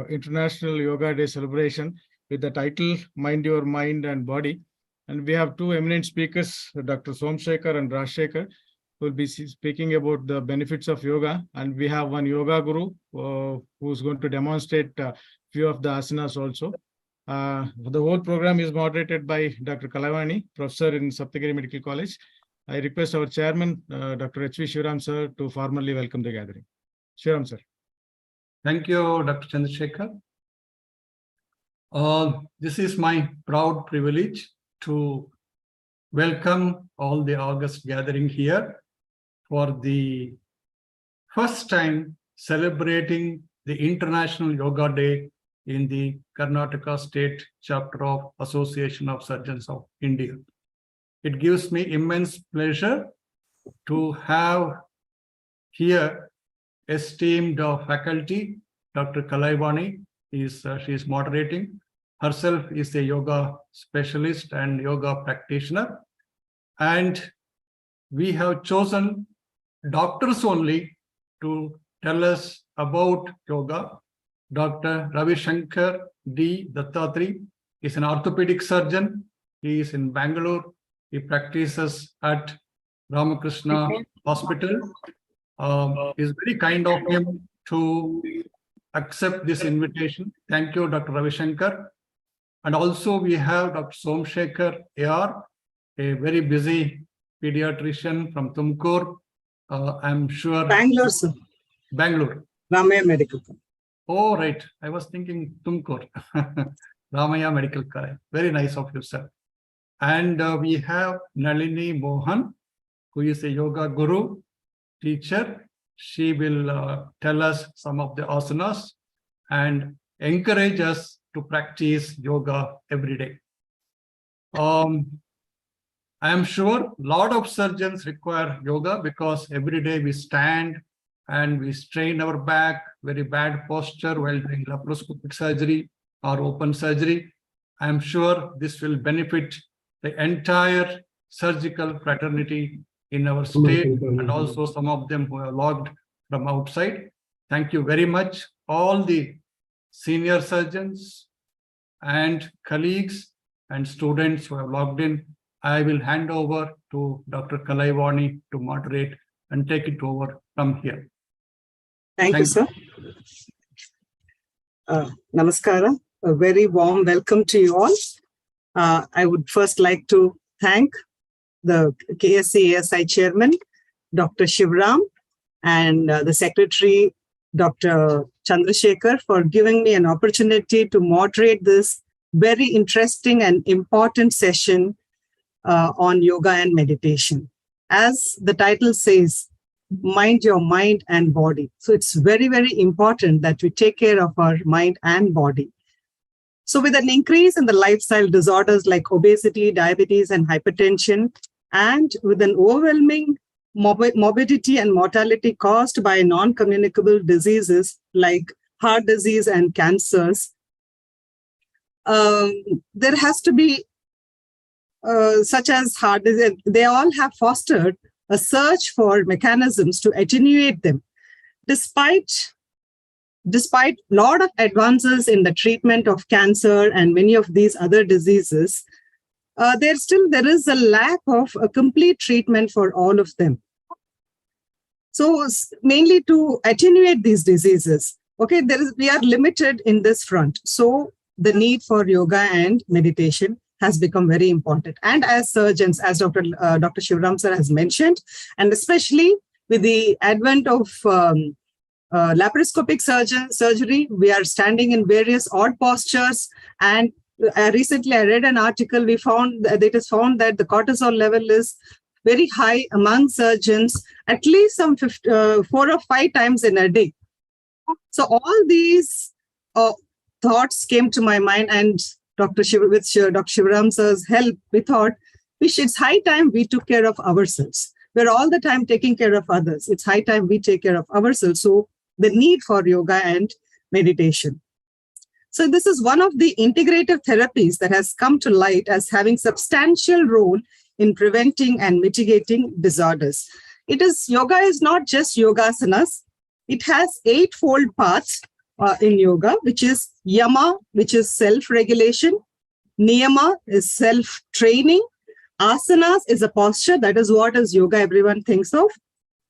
International Yoga Day celebration with the title Mind Your Mind and Body. And we have two eminent speakers, Dr. Somsekhar and Rajshekhar, who will be speaking about the benefits of yoga. And we have one yoga guru who's going to demonstrate a few of the asanas also. The whole program is moderated by Dr. Kalaivani, professor in Saptagiri Medical College. I request our chairman, Dr. H.V. Shivram sir, to formally welcome the gathering. Shivram sir. Thank you, Dr. Chandrasekhar. This is my proud privilege to welcome all the August gathering here for the first time celebrating the International Yoga Day in the Karnataka State Chapter of Association of Surgeons of India. It gives me immense pleasure to have here esteemed faculty, Dr. Kalaivani, she is moderating. Herself is a yoga specialist and yoga practitioner. And we have chosen doctors only to tell us about yoga. Dr. Ravi Shankar D. Dattatri is an orthopedic surgeon. He is in Bangalore. He practices at Ramakrishna Hospital. It's very kind of him to accept this invitation. Thank you, Dr. Ravi Shankar. And also we have Dr. Somsekhar A.R., a very busy pediatrician from Tumkur. I'm sure. Bangalore, sir. Bangalore. Ramaya Medical College. Oh, right. I was thinking Tumkur. Ramaya Medical College. Very nice of you, sir. And we have Nalini Mohan, who is a yoga guru, teacher. She will tell us some of the asanas and encourage us to practice yoga every day. I am sure a lot of surgeons require yoga because every day we stand and we strain our back, very bad posture while doing laparoscopic surgery or open surgery. I am sure this will benefit the entire surgical fraternity in our state and also some of them who have logged from outside. Thank you very much, all the senior surgeons and colleagues and students who have logged in. I will hand over to Dr. Kalaivani to moderate and take it over from here. Thank you, sir. Namaskara. A very warm welcome to you all. I would first like to thank the KSC-ASI chairman, Dr. Shivram, and the secretary, Dr. Chandrasekhar, for giving me an opportunity to moderate this very interesting and important session on yoga and meditation. As the title says, mind your mind and body. So it's very, very important that we take care of our mind and body. So with an increase in the lifestyle disorders like obesity, diabetes, and hypertension, and with an overwhelming morbidity and mortality caused by non-communicable diseases like heart disease and cancers, there has to be, such as heart disease, they all have fostered a search for mechanisms to attenuate them. Despite a lot of advances in the treatment of cancer and many of these other diseases, there is a lack of a complete treatment for all of them. So mainly to attenuate these diseases, okay, we are limited in this front. So the need for yoga and meditation has become very important. And as surgeons, as Dr. Shivram sir has mentioned, and especially with the advent of laparoscopic surgery, we are standing in various odd postures. And recently I read an article, it is found that the cortisol level is very high among surgeons, at least some 4 or 5 times in a day. So all these thoughts came to my mind, and with Dr. Shivram sir's help, we thought it's high time we took care of ourselves. We're all the time taking care of others. It's high time we take care of ourselves. So the need for yoga and meditation. So this is one of the integrative therapies that has come to light as having substantial role in preventing and mitigating disorders. Yoga is not just yogasanas. It has 8-fold paths in yoga, which is yama, which is self-regulation. Niyama is self-training. Asanas is a posture. That is what is yoga everyone thinks of.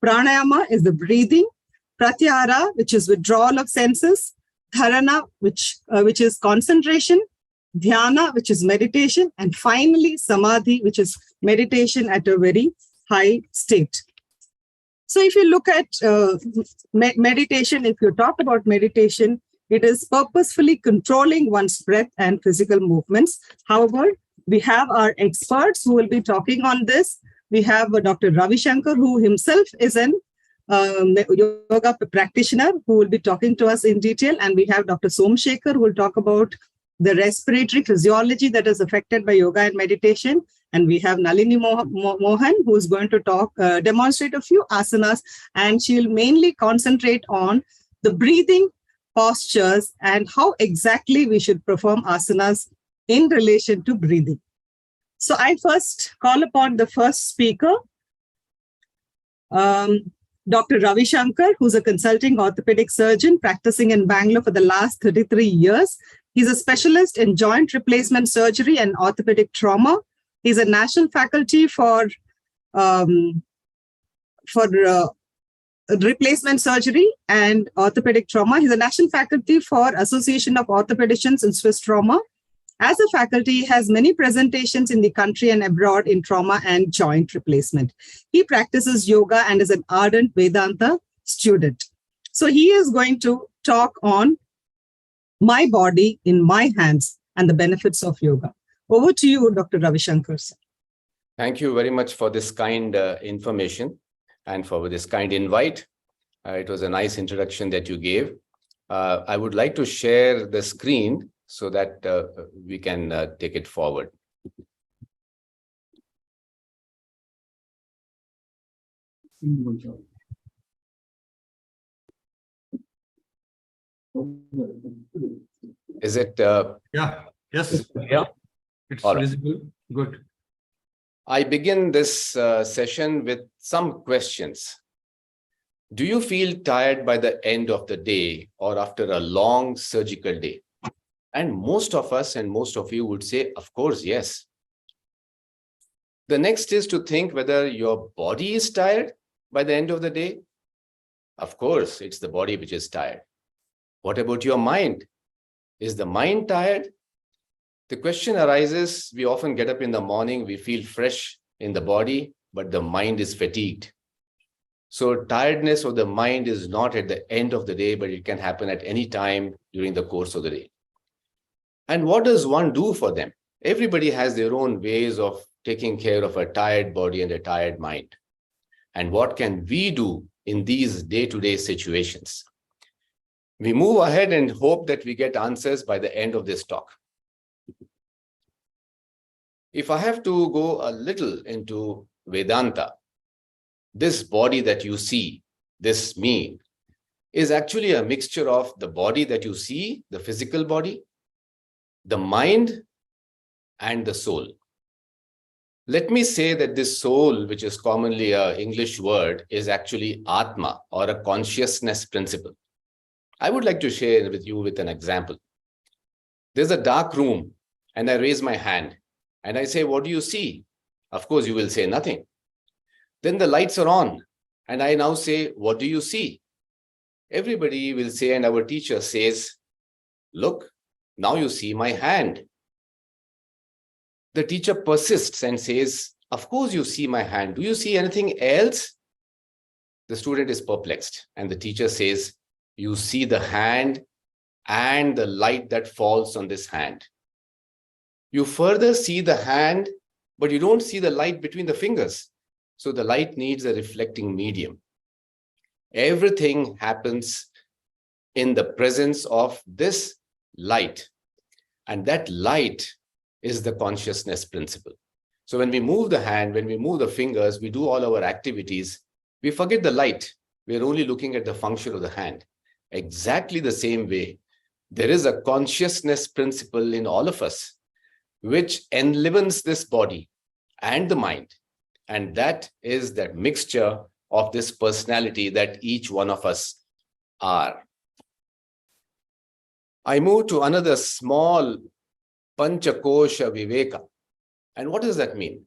Pranayama is the breathing. Pratyahara, which is withdrawal of senses. Dharana, which is concentration. Dhyana, which is meditation. And finally, Samadhi, which is meditation at a very high state. So if you look at meditation, if you talk about meditation, it is purposefully controlling one's breath and physical movements. However, we have our experts who will be talking on this. We have Dr. Ravi Shankar, who himself is an yoga practitioner, who will be talking to us in detail. And we have Dr. Somsekhar, who will talk about the respiratory physiology that is affected by yoga and meditation. And we have Nalini Mohan, who is going to demonstrate a few asanas, and she'll mainly concentrate on the breathing postures and how exactly we should perform asanas in relation to breathing. So I first call upon the first speaker, Dr. Ravi Shankar, who's a consulting orthopedic surgeon practicing in Bangalore for the last 33 years. He's a specialist in joint replacement surgery and orthopedic trauma. He's a national faculty for replacement surgery and orthopedic trauma. He's a national faculty for Association of Orthopedicians in Swiss Trauma. As a faculty, he has many presentations in the country and abroad in trauma and joint replacement. He practices yoga and is an ardent Vedanta student. So he is going to talk on my body in my hands and the benefits of yoga. Over to you, Dr. Ravi Shankar. Thank you very much for this kind information and for this kind invite. It was a nice introduction that you gave. I would like to share the screen so that we can take it forward. Is it? Yeah. Yes. Yeah. It's All right. visible. Good. I begin this session with some questions. Do you feel tired by the end of the day or after a long surgical day? And most of us and most of you would say, of course, yes. The next is to think whether your body is tired by the end of the day. Of course, it's the body which is tired. What about your mind? Is the mind tired? The question arises, we often get up in the morning, we feel fresh in the body, but the mind is fatigued. So tiredness of the mind is not at the end of the day, but it can happen at any time during the course of the day. And what does one do for them? Everybody has their own ways of taking care of a tired body and a tired mind. And what can we do in these day-to-day situations? We move ahead and hope that we get answers by the end of this talk. If I have to go a little into Vedanta, this body that you see, this me, is actually a mixture of the body that you see, the physical body, the mind, and the soul. Let me say that this soul, which is commonly an English word, is actually Atma, or a consciousness principle. I would like to share with you with an example. There's a dark room, and I raise my hand, and I say, what do you see? Of course, you will say nothing. Then the lights are on, and I now say, what do you see? Everybody will say, and our teacher says, look, now you see my hand. The teacher persists and says, of course you see my hand. Do you see anything else? The student is perplexed, and the teacher says, you see the hand and the light that falls on this hand. You further see the hand, but you don't see the light between the fingers. So the light needs a reflecting medium. Everything happens in the presence of this light. And that light is the consciousness principle. So when we move the hand, when we move the fingers, we do all our activities, we forget the light. We're only looking at the function of the hand. Exactly the same way, there is a consciousness principle in all of us, which enlivens this body and the mind. And that is that mixture of this personality that each one of us are. I move to another small Panchakosha Viveka. And what does that mean?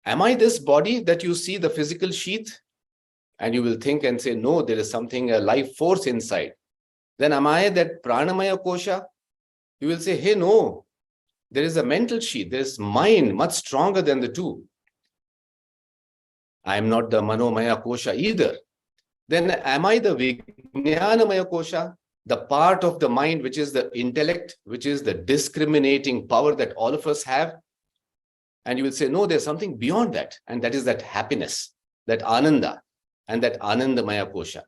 Am I this body that you see, the physical sheath? And you will think and say, no, there is something, a life force inside. Then am I that Pranamaya Kosha? You will say, hey, no, there is a mental sheath. There is mind much stronger than the two. I am not the Manomaya Kosha either. Then am I the Vijnanamaya Kosha? The part of the mind which is the intellect, which is the discriminating power that all of us have? And you will say, no, there's something beyond that. And that is that happiness, that Ananda, and that Anandamaya Kosha.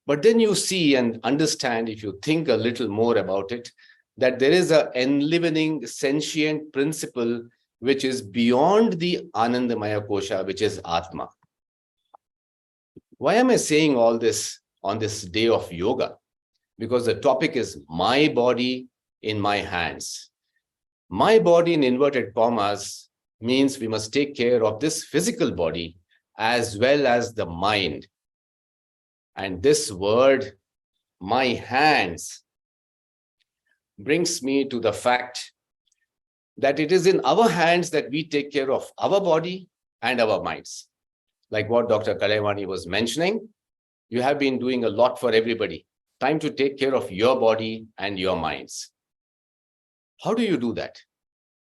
But then you see and understand, if you think a little more about it, that there is an enlivening sentient principle which is beyond the Anandamaya Kosha, which is Atma. Why am I saying all this on this day of yoga? Because the topic is my body in my hands. My body in inverted commas means we must take care of this physical body as well as the mind. And this word, my hands, brings me to the fact that it is in our hands that we take care of our body and our minds. Like what Dr. Kalaivani was mentioning, you have been doing a lot for everybody. Time to take care of your body and your minds. How do you do that?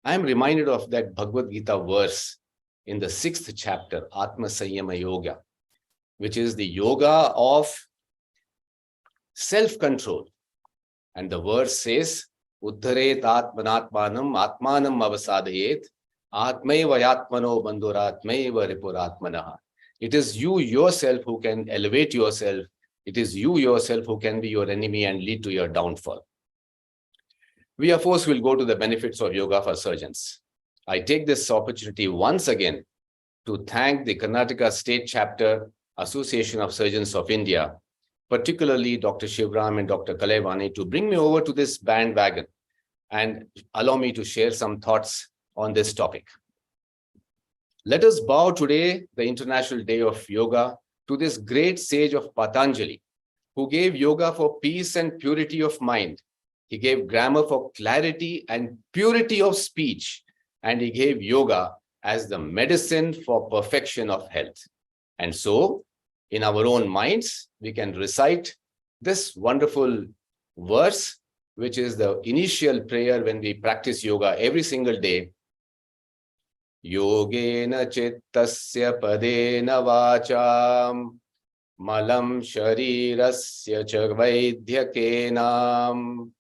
I am reminded of that Bhagavad Gita verse in the 6th chapter, Atma Sanyama Yoga, which is the yoga of self-control. And the verse says, Uddharet Atmanatmanam Atmanam Avasadayet Atmaiva Yatmano Bandhuratmaiva Ripuratmanaha. It is you yourself who can elevate yourself. It is you yourself who can be your enemy and lead to your downfall. We, of course, will go to the benefits of yoga for surgeons. I take this opportunity once again to thank the Karnataka State Chapter Association of Surgeons of India, particularly Dr. Shivram and Dr. Kalaivani, to bring me over to this bandwagon and allow me to share some thoughts on this topic. Let us bow today, the International Day of Yoga, to this great sage of Patanjali, who gave yoga for peace and purity of mind. He gave grammar for clarity and purity of speech, and he gave yoga as the medicine for perfection of health. And so, in our own minds, we can recite this wonderful verse, which is the initial prayer when we practice yoga every single day. Yogena chittasya padena vacham malam sharirasya cha vaidhyakenam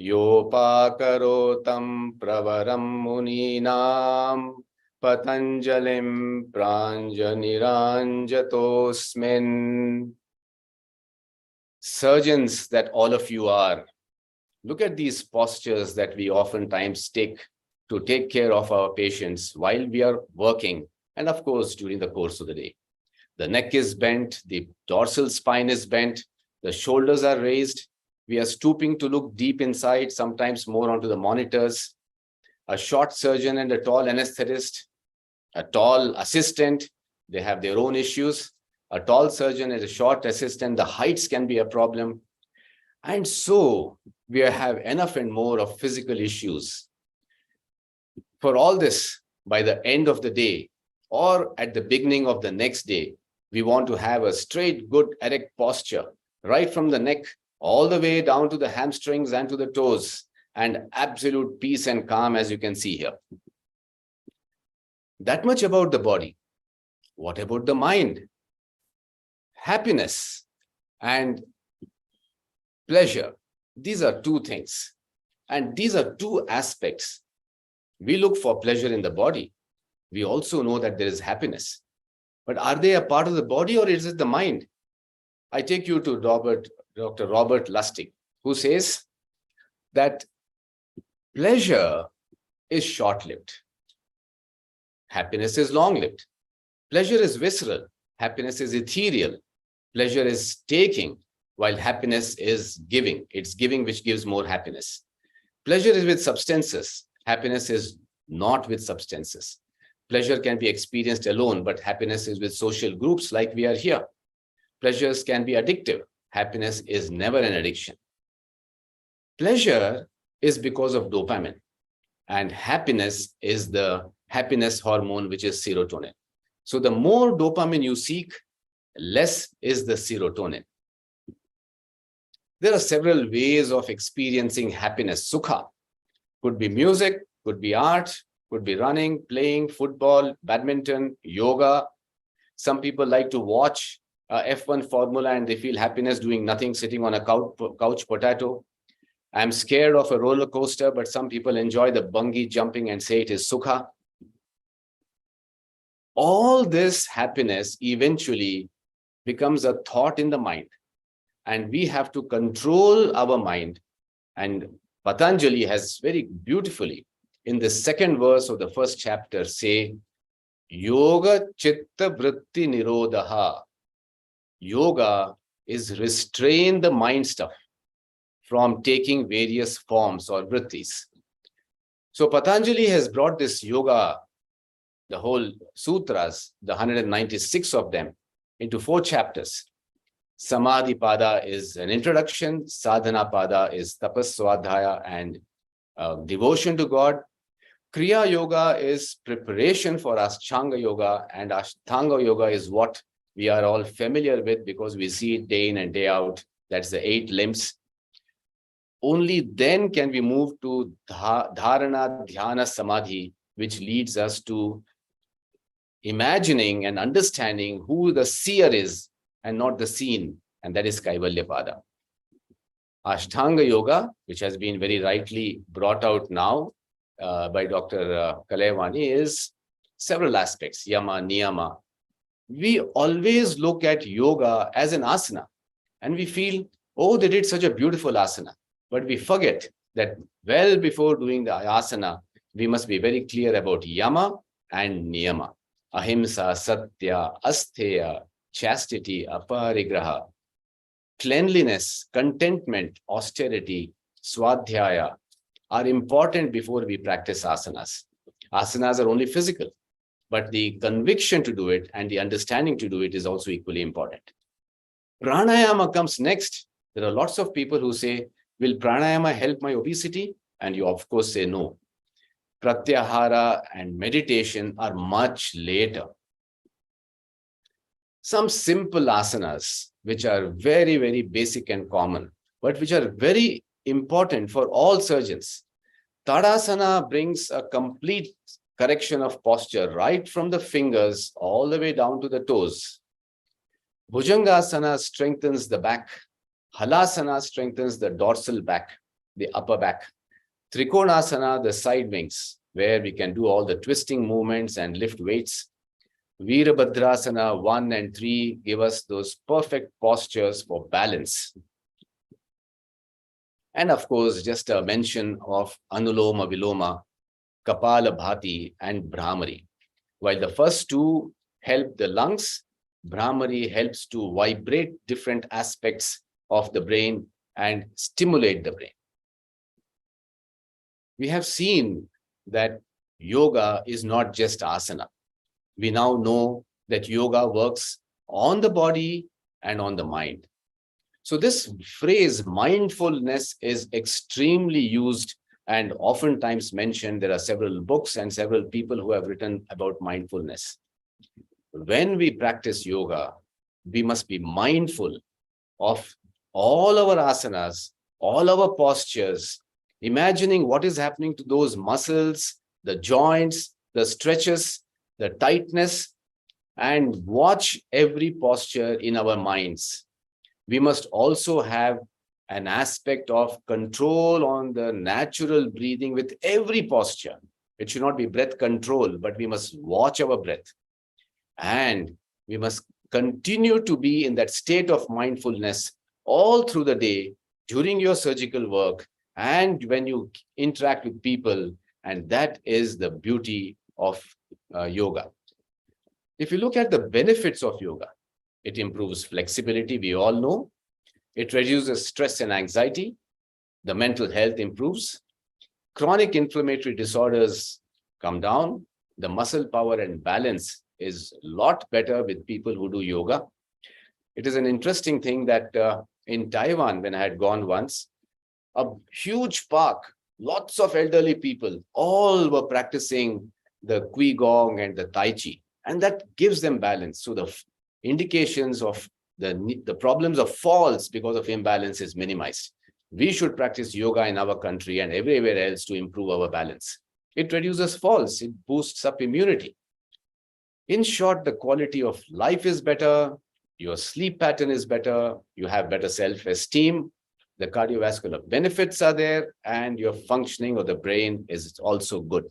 yopakarotam pravaram muninam Patanjalim pranjaniranjatosmin. Surgeons that all of you are, look at these postures that we oftentimes take to take care of our patients while we are working, and of course during the course of the day. The neck is bent, the dorsal spine is bent, the shoulders are raised, we are stooping to look deep inside, sometimes more onto the monitors. A short surgeon and a tall anesthetist, a tall assistant, they have their own issues. A tall surgeon and a short assistant, the heights can be a problem. And so we have enough and more of physical issues. For all this, by the end of the day or at the beginning of the next day, we want to have a straight, good, erect posture, right from the neck all the way down to the hamstrings and to the toes, and absolute peace and calm, as you can see here. That much about the body. What about the mind? Happiness and pleasure. These are two things. And these are two aspects. We look for pleasure in the body. We also know that there is happiness. But are they a part of the body or is it the mind? I take you to Dr. Robert Lustig, who says that pleasure is short-lived. Happiness is long-lived. Pleasure is visceral. Happiness is ethereal. Pleasure is taking, while happiness is giving. It's giving which gives more happiness. Pleasure is with substances. Happiness is not with substances. Pleasure can be experienced alone, but happiness is with social groups like we are here. Pleasures can be addictive. Happiness is never an addiction. Pleasure is because of dopamine, and happiness is the happiness hormone, which is serotonin. So the more dopamine you seek, less is the serotonin. There are several ways of experiencing happiness. Sukha could be music, could be art, could be running, playing football, badminton, yoga. Some people like to watch F1 formula and they feel happiness doing nothing, sitting on a couch potato. I'm scared of a roller coaster, but some people enjoy the bungee jumping and say it is sukha. All this happiness eventually becomes a thought in the mind, and we have to control our mind. And Patanjali has very beautifully in the second verse of the first chapter say, Yoga Chitta Vritti Nirodha. Yoga is restrain the mind stuff from taking various forms or vrittis. So Patanjali has brought this yoga, the whole sutras, the 196 of them, into 4 chapters. Samadhi Pada is an introduction, Sadhana Pada is Tapas Swadhyaya and devotion to God. Kriya Yoga is preparation for Ashtanga Yoga, and Ashtanga Yoga is what we are all familiar with because we see it day in and day out. That's the 8 limbs. Only then can we move to Dharana, Dhyana, Samadhi, which leads us to imagining and understanding who the seer is and not the seen, and that is Kaivalya Pada. Ashtanga Yoga, which has been very rightly brought out now by Dr. Kalaivani, is several aspects, yama, niyama. We always look at yoga as an asana, and we feel, oh, they did such a beautiful asana. But we forget that well before doing the asana, we must be very clear about yama and niyama. Ahimsa, satya, astheya, chastity, aparigraha, cleanliness, contentment, austerity, swadhyaya are important before we practice asanas. Asanas are only physical, but the conviction to do it and the understanding to do it is also equally important. Pranayama comes next. There are lots of people who say, will pranayama help my obesity? And you of course say no. Pratyahara and meditation are much later. Some simple asanas, which are very, very basic and common, but which are very important for all surgeons. Tadasana brings a complete correction of posture right from the fingers all the way down to the toes. Bhujangasana strengthens the back. Halasana strengthens the dorsal back, the upper back. Trikonasana, the side wings, where we can do all the twisting movements and lift weights. Virabhadrasana 1 and 3 give us those perfect postures for balance. And of course, just a mention of Anuloma Viloma, Kapala Bhati, and Brahmari. While the first 2 help the lungs, Brahmari helps to vibrate different aspects of the brain and stimulate the brain. We have seen that yoga is not just asana. We now know that yoga works on the body and on the mind. So this phrase mindfulness is extremely used and oftentimes mentioned. There are several books and several people who have written about mindfulness. When we practice yoga, we must be mindful of all our asanas, all our postures, imagining what is happening to those muscles, the joints, the stretches, the tightness, and watch every posture in our minds. We must also have an aspect of control on the natural breathing with every posture. It should not be breath control, but we must watch our breath. And we must continue to be in that state of mindfulness all through the day, during your surgical work, and when you interact with people. And that is the beauty of yoga. If you look at the benefits of yoga, it improves flexibility, we all know. It reduces stress and anxiety. The mental health improves. Chronic inflammatory disorders come down. The muscle power and balance is a lot better with people who do yoga. It is an interesting thing that in Taiwan, when I had gone once, a huge park, lots of elderly people, all were practicing the Qigong and the Tai Chi, and that gives them balance. So the indications of the problems of falls because of imbalance is minimized. We should practice yoga in our country and everywhere else to improve our balance. It reduces falls, it boosts up immunity. In short, the quality of life is better, your sleep pattern is better, you have better self-esteem, the cardiovascular benefits are there, and your functioning of the brain is also good.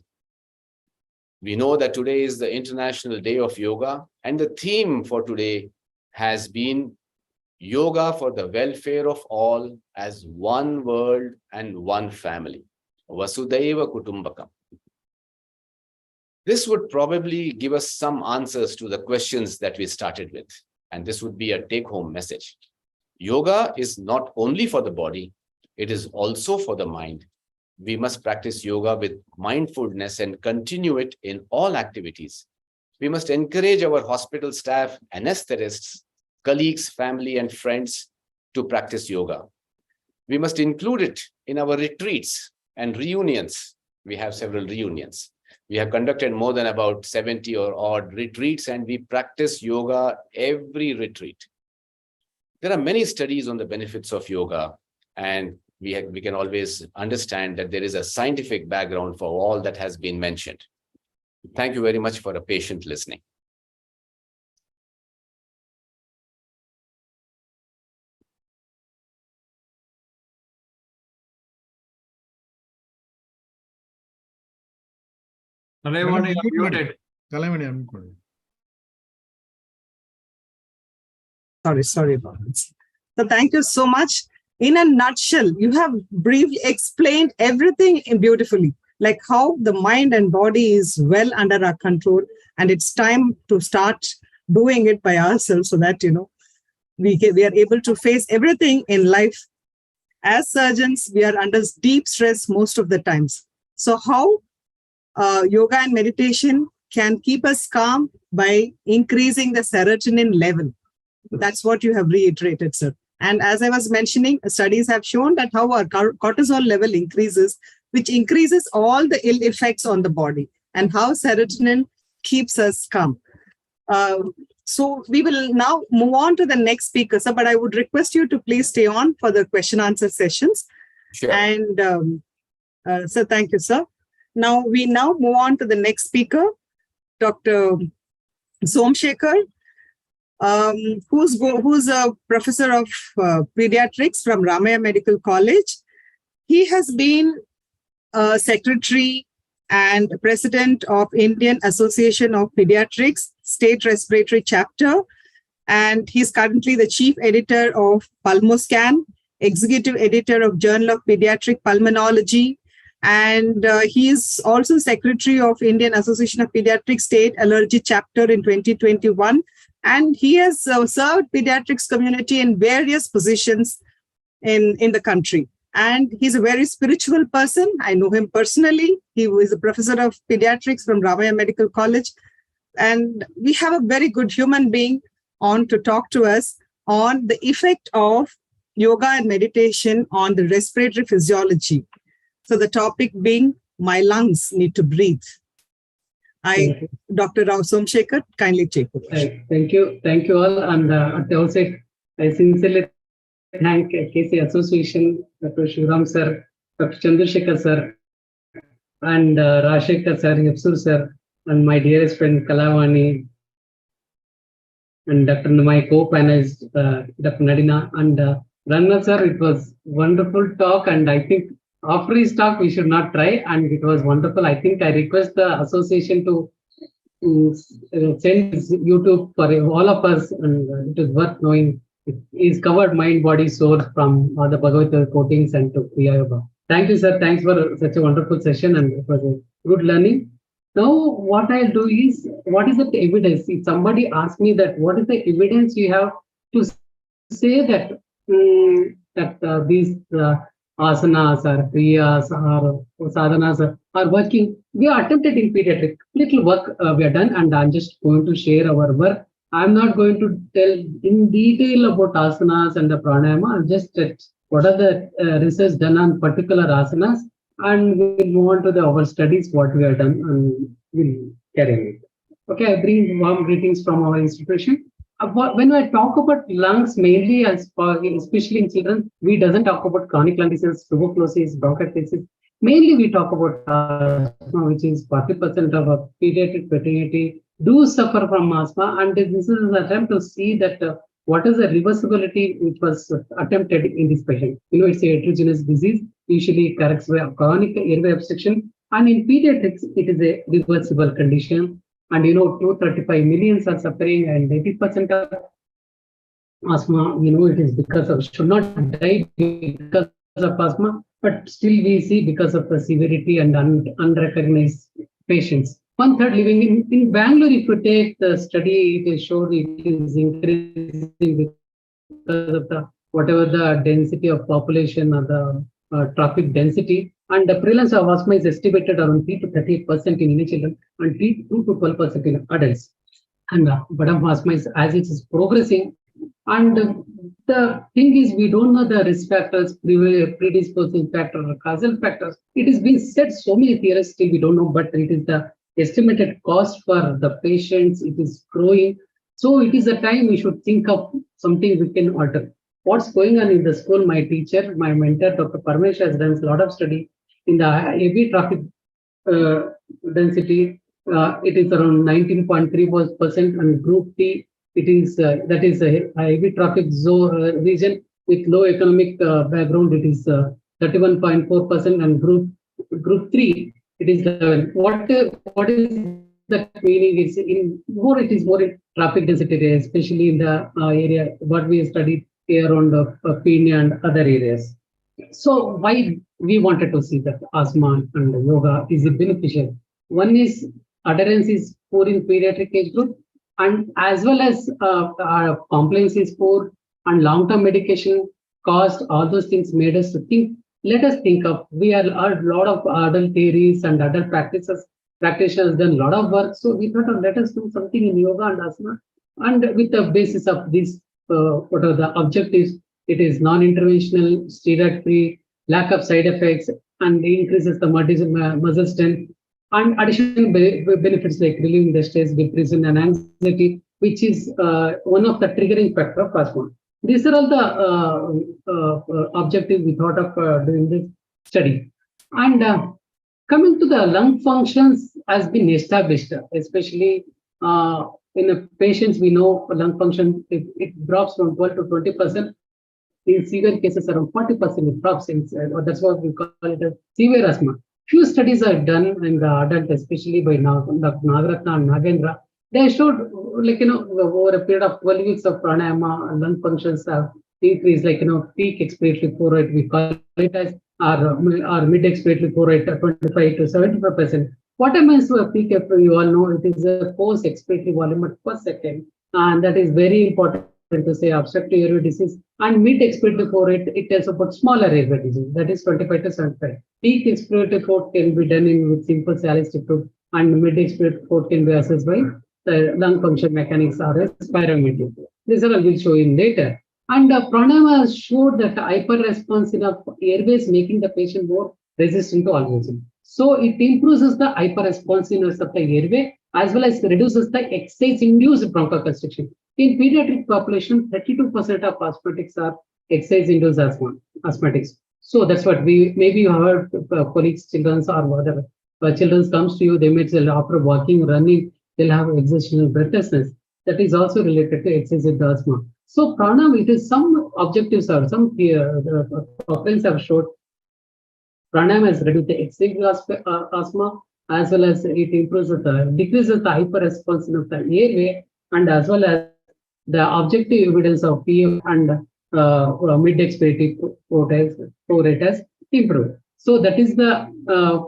We know that today is the International Day of Yoga, and the theme for today has been yoga for the welfare of all as one world and one family. Vasudhaiva Kutumbakam. This would probably give us some answers to the questions that we started with, and this would be a take-home message. Yoga is not only for the body, it is also for the mind. We must practice yoga with mindfulness and continue it in all activities. We must encourage our hospital staff, anesthetists, colleagues, family, and friends to practice yoga. We must include it in our retreats and reunions. We have several reunions. We have conducted more than about 70 or odd retreats, and we practice yoga every retreat. There are many studies on the benefits of yoga, and we can always understand that there is a scientific background for all that has been mentioned. Thank you very much for a patient listening. Kalavani, you're muted. Kalavani, unmute. Sorry about this. So thank you so much. In a nutshell, you have briefly explained everything beautifully, like how the mind and body is well under our control, and it's time to start doing it by ourselves so that, we are able to face everything in life. As surgeons, we are under deep stress most of the times. So how yoga and meditation can keep us calm by increasing the serotonin level. That's what you have reiterated, sir. And as I was mentioning, studies have shown that how our cortisol level increases, which increases all the ill effects on the body, and how serotonin keeps us calm. So we will now move on to the next speaker, sir, but I would request you to please stay on for the question answer sessions. Sure. And so thank you, sir. Now we move on to the next speaker, Dr. Somshekhar, who's a professor of pediatrics from Ramaiah Medical College. He has been secretary and president of Indian Association of Pediatrics State Respiratory Chapter, and he's currently the chief editor of Pulmoscan, executive editor of Journal of Pediatric Pulmonology, and he is also secretary of Indian Association of Pediatrics State Allergy Chapter in 2021. And he has served pediatrics community in various positions in the country. And he's a very spiritual person. I know him personally. He was a professor of pediatrics from Ramaiah Medical College. And we have a very good human being on to talk to us on the effect of yoga and meditation on the respiratory physiology. So the topic being, my lungs need to breathe. Dr. Rao Somshekhar, kindly take the question. Thank you all. And at the outset, I sincerely thank KC Association, Dr. Shivram sir, Dr. Chandrasekhar sir, and Rajshekhar sir, Yapsur sir, and my dearest friend Kalavani, and my co-panelist, Dr. Nadina, and Ranna sir. It was wonderful talk, and I think after his talk, we should not try, and it was wonderful. I think I request the association to send YouTube for all of us, and it is worth knowing. It is covered mind, body, soul from all the Bhagavad Gita quotings and to Kriya Yoga. Thank you, sir. Thanks for such a wonderful session, and it was a good learning. Now, what I'll do is, what is the evidence? If somebody asks me that, what is the evidence you have to say that these asanas or kriyas or sadhanas are working? We are attempted in pediatric. Little work we are done, and I'm just going to share our work. I'm not going to tell in detail about asanas and the pranayama. I'll just what are the research done on particular asanas, and we'll move on to our studies, what we have done, and we'll carry on it. Okay, I bring warm greetings from our institution. When I talk about lungs, mainly especially in children, we doesn't talk about chronic lung disease, tuberculosis, bronchitis. Mainly we talk about asthma, which is 40% of our pediatric fraternity do suffer from asthma, and this is an attempt to see that what is the reversibility which was attempted in this patient. It's a heterogeneous disease, usually corrects by chronic airway obstruction, and in pediatrics, it is a reversible condition. And 235 millions are suffering, and 80% of asthma, it is because of, should not die because of asthma, but still we see because of the severity and unrecognized patients. 1/3 living in Bangalore. If you take the study, it is showed it is increasing because of the whatever the density of population or the traffic density, and the prevalence of asthma is estimated around 3 to 38% in any children and 2 to 12% in adults. And but of asthma is, as it is progressing, and the thing is, we don't know the risk factors, predisposing factor, or causal factors. It is being said so many theories, still we don't know, but it is the estimated cost for the patients. It is growing. So it is a time we should think of something we can alter. What's going on in the school? My teacher, my mentor, Dr. Parmesh, has done a lot of study in the heavy traffic density. It is around 19.3%, and group T, it is that is a heavy traffic zone region with low economic background. It is 31.4%, and group 3, it is 11. What is the meaning? Is in more. It is more in traffic density area, especially in the area what we studied here around Peenya and other areas. So why we wanted to see that asthma and yoga is it beneficial? One is adherence is poor in pediatric age group, and as well as compliance is poor, and long-term medication cost. All those things made us to think. Let us think of, we are a lot of adult theories and adult practitioners done a lot of work. So we thought, let us do something in yoga and asana, and with the basis of this, what are the objectives? It is non-interventional, steroid-free, lack of side effects, and increases the muscle strength, and additional benefits like relieving the stress, depression, and anxiety, which is one of the triggering factor of asthma. These are all the objectives we thought of doing this study. And coming to the lung functions has been established, especially in the patients. We know lung function, it drops from 12 to 20%. In severe cases, around 40% it drops. That's what we call it as severe asthma. Few studies are done in the adult, especially by Dr. Nagaratna and Nagendra. They showed, over a period of 12 weeks of pranayama, lung functions have increased, peak expiratory flow rate, we call it as, or mid expiratory flow rate, 25 to 75%. What happens to a peak, you all know, it is a post expiratory volume per second, and that is very important to say obstructive airway disease. And mid expiratory flow rate, it tells about smaller airway disease, that is 25 to 75. Peak expiratory flow can be done with simple Sallis tube, and mid expiratory flow can be assessed by the lung function mechanics or a spirometry. This all will show in later. And pranayama showed that hyperresponsive of airways, making the patient more resistant to organism. So it improves the hyperresponsiveness of the airway, as well as reduces the exercise-induced bronchoconstriction. In pediatric population, 32% of asthmatics are exercise-induced asthmatics. So that's what maybe you heard colleagues, children or other children comes to you, they may say after walking, running, they'll have exertional breathlessness. That is also related to excessive asthma. So pranayama, it is some objectives or some friends have showed pranayama has reduced the excessive asthma, as well as it improves decreases the hyperresponsiveness of the airway, and as well as the objective evidence of PF and mid expiratory flow rate has improved. So that is the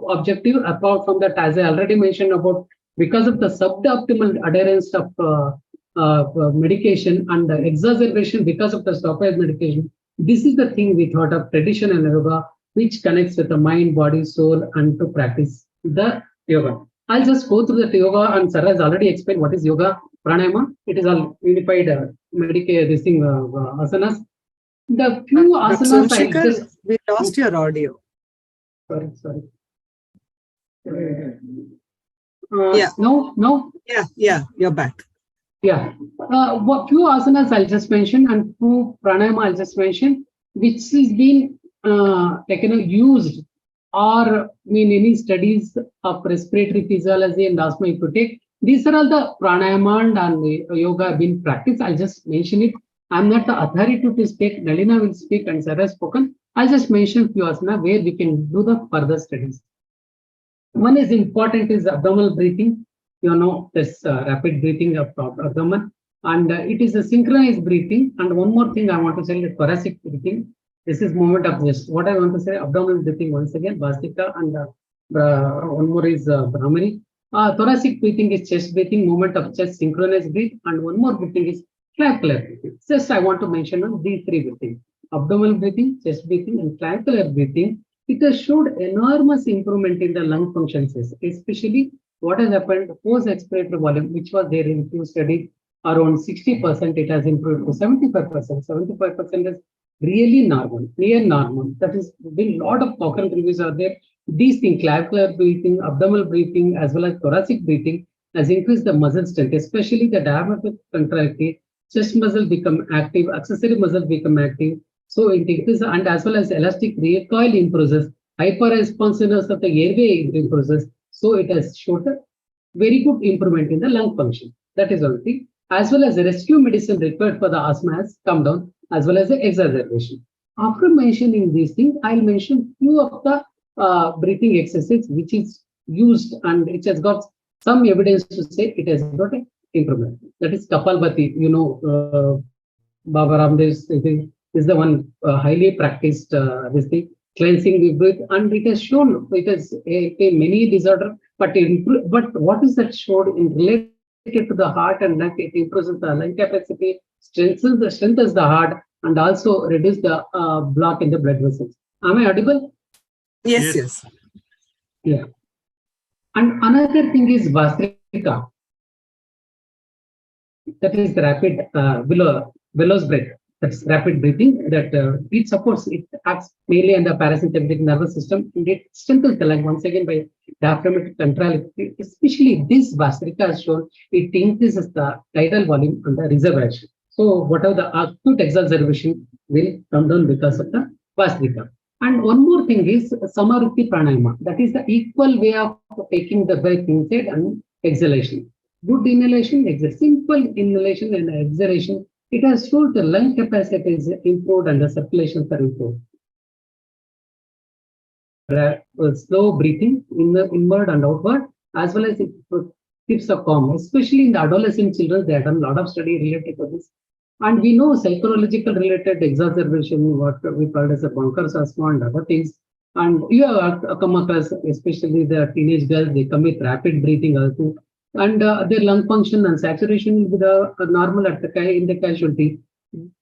objective. Apart from that, as I already mentioned about, because of the suboptimal adherence of medication and the exacerbation because of the stoppage medication, this is the thing we thought of traditional yoga, which connects with the mind, body, soul, and to practice the yoga. I'll just go through the yoga, and Sir has already explained what is yoga, pranayama. It is all unified asanas. The few Dr. asanas I Somshekhar, just, we lost your audio. sorry. Yeah. No. Yeah, you're back. Yeah. What few asanas I'll just mention and few pranayama I'll just mention, which is being used or in any studies of respiratory physiology and asthma if you take. These are all the pranayama and the yoga have been practiced. I'll just mention it. I'm not the authority to speak. Nalina will speak and Sarah has spoken. I'll just mention few asana where we can do the further studies. One is important is abdominal breathing. This rapid breathing of abdomen, and it is a synchronized breathing. And one more thing I want to say is thoracic breathing. This is movement of chest. What I want to say, abdominal breathing once again, Bhastika, and one more is Brahmani. Thoracic breathing is chest breathing, movement of chest, synchronized breath, and one more breathing is clavicular breathing. Just I want to mention on these three breathing: abdominal breathing, chest breathing, and clavicular breathing. It has showed enormous improvement in the lung functions, especially what has happened post expiratory volume, which was there in few studies, around 60%, it has improved to 75%. 75% is really normal, near normal. That is, been lot of Cochrane reviews are there. These things, clavicular breathing, abdominal breathing, as well as thoracic breathing, has increased the muscle strength, especially the diaphragmatic contractile, chest muscle become active, accessory muscle become active. So it increases, and as well as elastic recoil improves, hyper-responsiveness of the airway improves. So it has showed a very good improvement in the lung function. That is one thing. As well as the rescue medicine required for the asthma has come down, as well as the exacerbation. After mentioning these things, I'll mention few of the breathing exercises which is used and which has got some evidence to say it has got an improvement. That is Kapalbhati. Baba Ramdev is the one highly practiced this thing, cleansing the breath, and it has shown it has many disorder, but what is that showed in related to the heart and lung? It improves the lung capacity, strengthens the heart, and also reduce the block in the blood vessels. Am I audible? Yes. Yeah. And another thing is Vastrika. That is the rapid veloz breath. That's rapid breathing. That it supports, it acts mainly on the parasympathetic nervous system, and it strengthens the lung once again by diaphragmatic contractility. Especially this Vastrika has shown it increases the tidal volume and the reservation. So whatever the acute exacerbation will come down because of the Vastrika. And one more thing is Samaruti Pranayama. That is the equal way of taking the breath inside and exhalation. Good inhalation, simple inhalation and exhalation. It has shown the lung capacity is improved and the circulations are improved. Slow breathing, inward and outward, as well as it keeps a calm, especially in the adolescent children. They have done a lot of study related to this. And we know psychological related exacerbation, what we call as a bunkers asthma and other things. And you have come across, especially the teenage girls, they come with rapid breathing also. And their lung function and saturation will be the normal at in the casualty.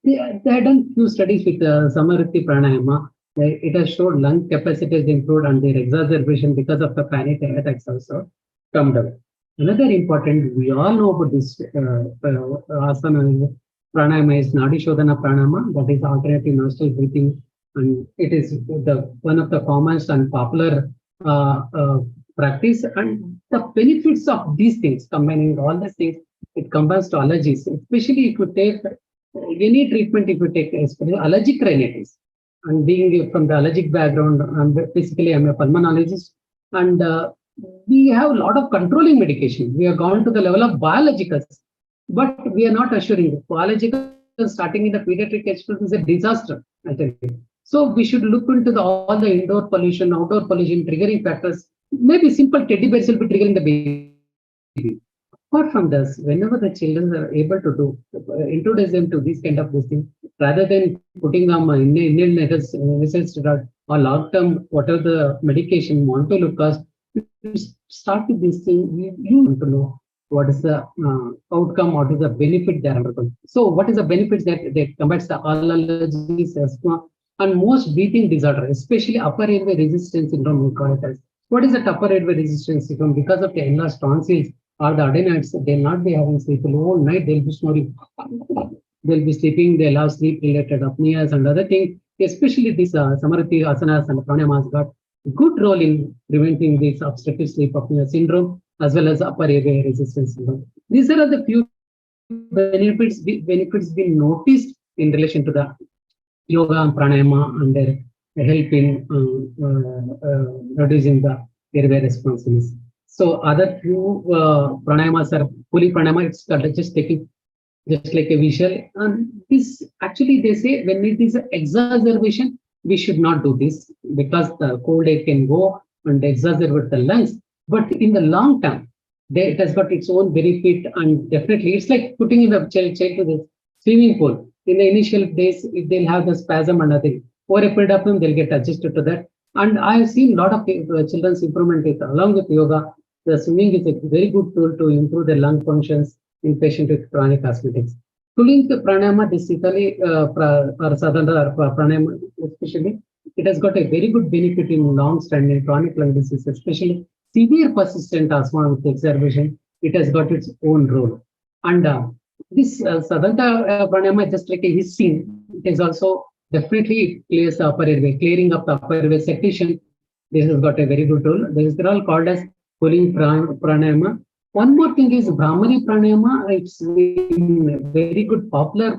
They have done few studies with Samariti Pranayama. It has showed lung capacity is improved and their exacerbation because of the panic attacks also come down. Another important, we all know about this asana pranayama is Nadi Shodhana Pranayama, that is alternative nostril breathing, and it is one of the commonest and popular practice. And the benefits of these things, combining all these things, it combines to allergies, especially if you take any treatment, if you take especially allergic rhinitis. And being from the allergic background, basically I'm a pulmonologist, and we have a lot of controlling medication. We have gone to the level of biologicals, but we are not assuring. Biological starting in the pediatric age group is a disaster, I tell you. So we should look into all the indoor pollution, outdoor pollution, triggering factors. Maybe simple teddy bears will be triggering the baby. Apart from this, whenever the children are able to do, introduce them to these kind of this thing, rather than putting them in research or long-term, whatever the medication want to look at, start with this thing, you want to know what is the outcome, what is the benefit they are undergoing. So what is the benefits that they combats the all allergies, asthma, and most breathing disorder, especially upper airway resistance syndrome, we call it as. What is the upper airway resistance syndrome? Because of the enlarged tonsils or the adenoids, they'll not be having sleep. The whole night they'll be snoring. they'll be sleeping, they'll have sleep-related apneas and other things. Especially this Samarthi asanas and pranayamas got good role in preventing this obstructive sleep apnea syndrome as well as upper airway resistance syndrome. These are the few benefits being noticed in relation to the yoga and pranayama and their help in reducing the airway responses. So other few pranayamas are fully pranayama. It's just taking just like a visual. And this actually they say when it is an exacerbation, we should not do this because the cold air can go and exacerbate the lungs. But in the long term, it has got its own benefit, and definitely it's like putting in a child to the swimming pool. In the initial days, they'll have the spasm and nothing. Over a period of time, they'll get adjusted to that. And I've seen a lot of children's improvement along with yoga. The swimming is a very good tool to improve the lung functions in patients with chronic asthmatics. To link the pranayama, basically, or sadhana pranayama, especially, it has got a very good benefit in long-standing chronic lung disease, especially severe persistent asthma with exacerbation. It has got its own role. And this sadhana pranayama, just like a hissing, it is also definitely clears the upper airway, clearing up the upper airway secretion. This has got a very good role. These are all called as pulling pranayama. One more thing is Brahmari pranayama. It's very good popular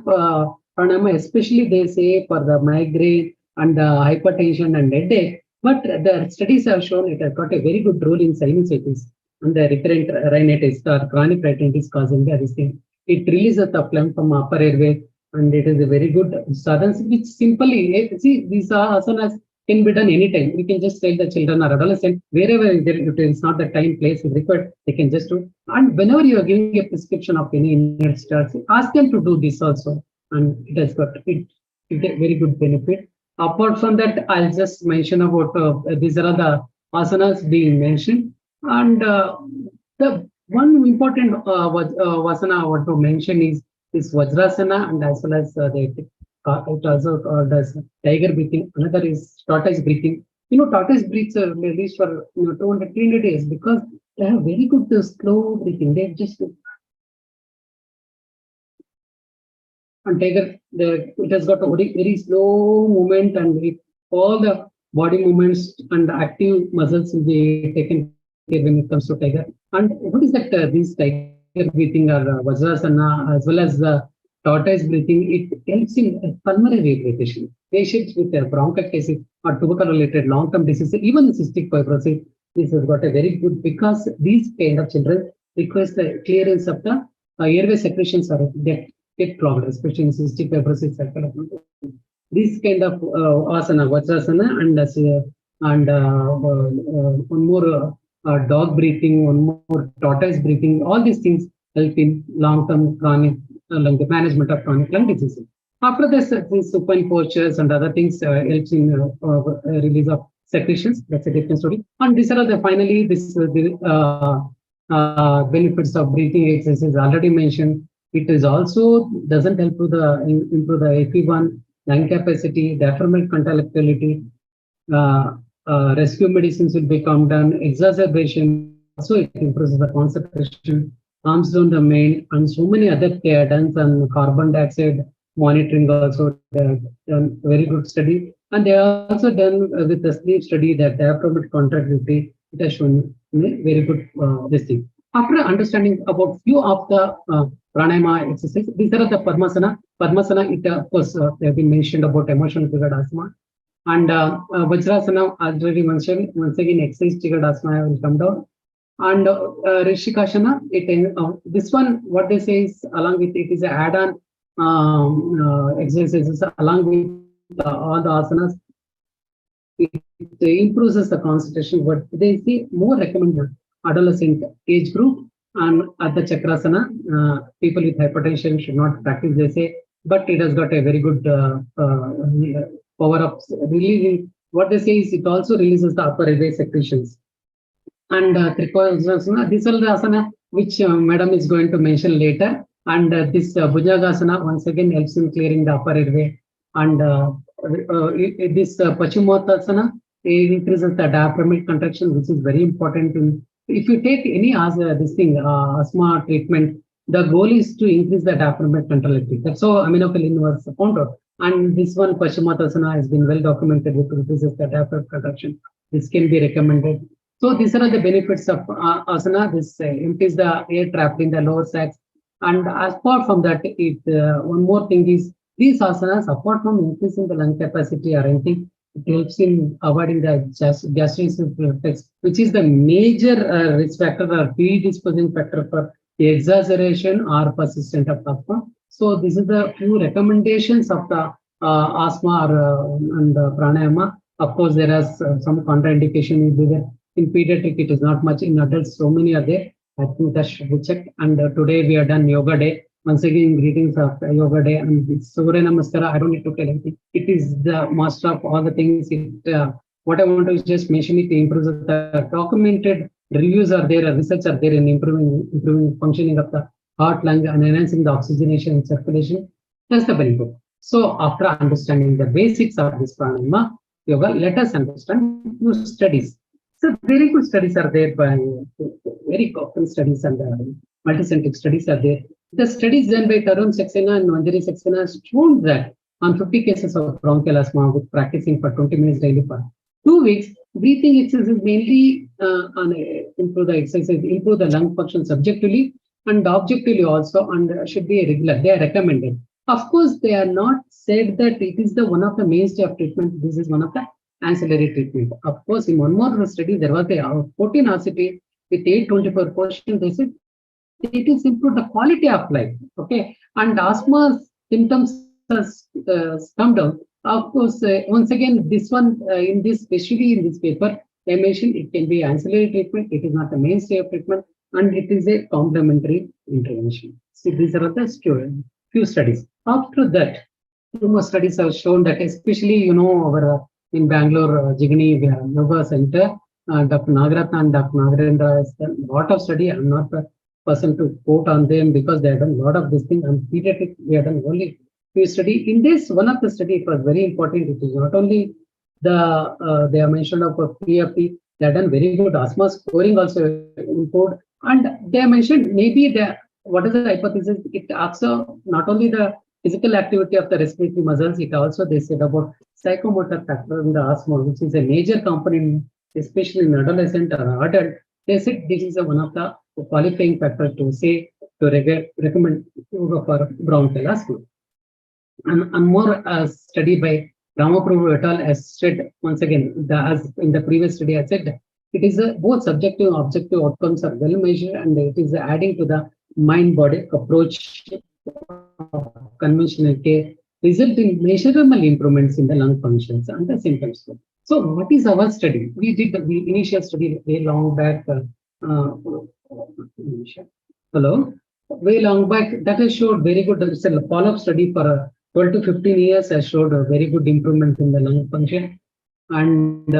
pranayama, especially they say for the migraine and hypertension and headache. But the studies have shown it has got a very good role in sinusitis and the recurrent rhinitis or chronic rhinitis causing this thing. It releases the phlegm from upper airway, and it is a very good sadhana, which simply, see, these asanas can be done anytime. We can just tell the children or adolescent, wherever it is not the time, place is required, they can just do. And whenever you are giving a prescription of any inert stars, ask them to do this also. And it has got a very good benefit. Apart from that, I'll just mention about these are the asanas being mentioned. And the one important vasana I want to mention is this Vajrasana, and as well as it also called as tiger breathing. Another is tortoise breathing. Tortoise breathes at least for 200, 300 days because they have very good slow breathing. They just and tiger, it has got a very slow movement, and with all the body movements and active muscles will be taken care when it comes to tiger. And what is that? These tiger breathing or Vajrasana as well as the tortoise breathing, it helps in pulmonary rehabilitation. Patients with bronchitis or tubercle-related long-term diseases, even cystic fibrosis, this has got a very good because these kind of children request the clearance of the airway secretions or get clogged, especially in cystic fibrosis. This kind of asana, Vajrasana, and one more dog breathing, one more tortoise breathing. All these things help in long-term chronic the management of chronic lung diseases. After this, these supine postures and other things helps in release of secretions. That's a different story. And these are finally this benefits of breathing exercises already mentioned. It is also doesn't help to improve the FE1, lung capacity, diaphragmatic contractility. Rescue medicines will be calmed down. Exacerbation also it improves the concentration. Calms down the main, and so many other done and carbon dioxide monitoring also done very good study. And they are also done with the sleep study that diaphragmatic contractility, it has shown very good this thing. After understanding about few of the pranayama exercises, these are the Padmasana. Padmasana, it of course they have been mentioned about emotional triggered asthma. And Vajrasana already mentioned. Once again, exercise triggered asthma will come down. And Rishikashana, this one, what they say is along with it is an add-on exercises along with all the asanas. It improves the concentration. But they say more recommended adolescent age group and at the Chakrasana, people with hypertension should not practice. They say, but it has got a very good power of releasing. What they say is it also releases the upper airway secretions. And Trikonasana, these are the asana which Madam is going to mention later. And this Bhujagasana once again helps in clearing the upper airway. And this Paschimottanasana increases the diaphragmatic contraction, which is very important. If you take any asthma treatment, The goal is to increase the diaphragmatic contractility. That's how aminophylline was found out. And this one, Paschimottanasana, has been well documented with increases the diaphragmatic contraction. This can be recommended. So these are the benefits of asana. This empties the air trapped in the lower sacks. And apart from that, one more thing is these asanas, apart from increasing the lung capacity or anything, it helps in avoiding the gastric reflex, which is the major risk factor or predisposing factor for the exaggeration or persistent of asthma. So this is the few recommendations of the asthma and pranayama. Of course, there is some contraindication is there. In pediatric, it is not much. In adults, so many are there. I think that should be checked. And today we have done Yoga Day. Once again, greetings of Yoga Day. And Surya Namaskara, I don't need to tell anything. It is the master of all the things. What I want to just mention it improves the documented reviews are there, research are there in improving functioning of the heart, lung, and enhancing the oxygenation and circulation. That's the benefit. So after understanding the basics of this pranayama yoga, let us understand few studies. So very good studies are there by very often studies and multicentric studies are there. The studies done by Tarun Saxena and Manjari Saxena has shown that on 50 cases of bronchial asthma with practicing for 20 minutes daily for 2 weeks, breathing exercise mainly improve the exercise, improve the lung function subjectively and objectively also, and should be regular. They are recommended. Of course, they are not said that it is the one of the mainstay of treatment. This is one of the ancillary treatment. Of course, in one more study, there was a 14 RCT with 824 questions. They said it is improved the quality of life. Okay, and asthma symptoms has come down. Of course, once again, this one in this, especially in this paper, I mentioned it can be ancillary treatment. It is not the mainstay of treatment, and it is a complementary intervention. So these are the few studies. After that, two more studies have shown that, especially our in Bangalore, Jigni Yoga Center, Dr. Nagaratna and Dr. Nagarendra has done a lot of study. I'm not the person to quote on them because they have done a lot of this thing. And pediatric, we have done only few study. In this, one of the study, it was very important. It is not only the they have mentioned of PFT, they have done very good asthma scoring also improved. And they have mentioned maybe what is the hypothesis? It also not only the physical activity of the respiratory muscles, it also they said about psychomotor factor in the asthma, which is a major component, especially in adolescent or adult. They said this is one of the qualifying factors to say to recommend yoga for bronchial asthma. And more study by Ramaprabhu et al. Has said once again, as in the previous study, I said it is both subjective and objective outcomes are well measured, and it is adding to the mind-body approach conventional care, result in measurable improvements in the lung functions and the symptoms. So, what is our study? We did the initial study way long back. Way long back that has showed very good. It's a follow-up study for 12 to 15 years has showed a very good improvement in the lung function, and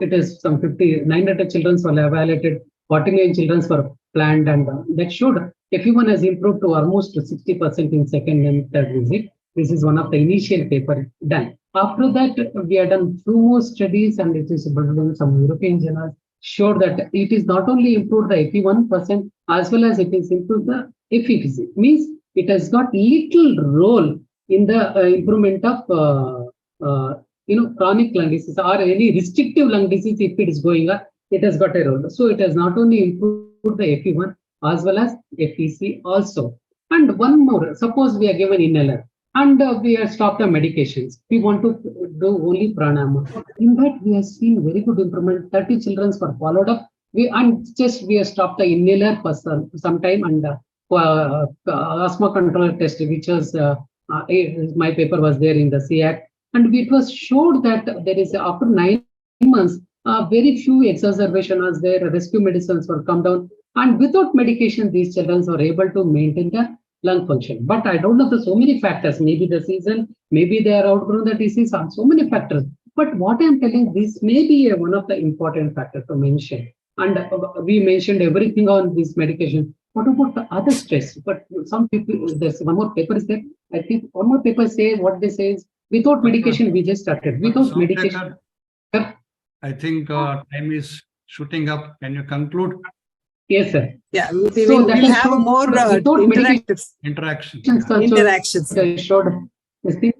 it is some 900 children were evaluated, 49 children were planned, and that showed everyone has improved to almost 60% in second and third visit. This is one of the initial paper done. After that, we have done 2 more studies, and it is in some European journals showed that it is not only improved the 81% as well as it is improved the efficacy. Means it has got little role in the improvement of chronic lung disease or any restrictive lung disease. If it is going up, it has got a role. So it has not only improved the FE1 as well as FEC also. And one more, suppose we are given inhaler and we have stopped the medications. We want to do only pranayama. In that, we have seen very good improvement. 30 children were followed up. We have stopped the inhaler for some time, and asthma control test, which was my paper was there in the CAC, and it was showed that there is after 9 months, very few exacerbation was there. Rescue medicines were come down, and without medication, these children were able to maintain the lung function. But I don't know, the so many factors. Maybe the season, maybe they are outgrown the disease, and so many factors. But what I'm telling, this may be one of the important factors to mention. And we mentioned everything on this medication. What about the other stress? But some people, there's one more paper is there. I think one more paper says what they say is without medication, we just started. Without medication. I think time is shooting up. Can you conclude? Yes, sir. Yeah, So we'll that we'll has have shown more without medication interactive Interaction. also interactions. showed this thing.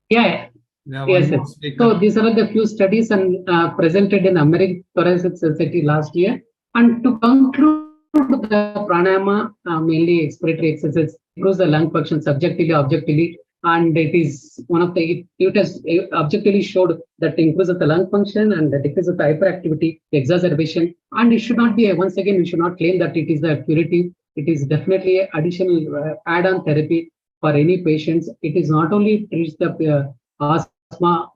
Yeah, Yeah, yes, one sir. more speaker. So these are the few studies and presented in American Thoracic Society last year. And to conclude the pranayama, mainly expiratory exercise, improves the lung function subjectively, objectively, and it is one of the, it has objectively showed that increases the lung function and the decrease of the hyperactivity, exacerbation, and it should not be, once again, we should not claim that it is a curative. It is definitely an additional add-on therapy for any patients. It is not only treats the asthma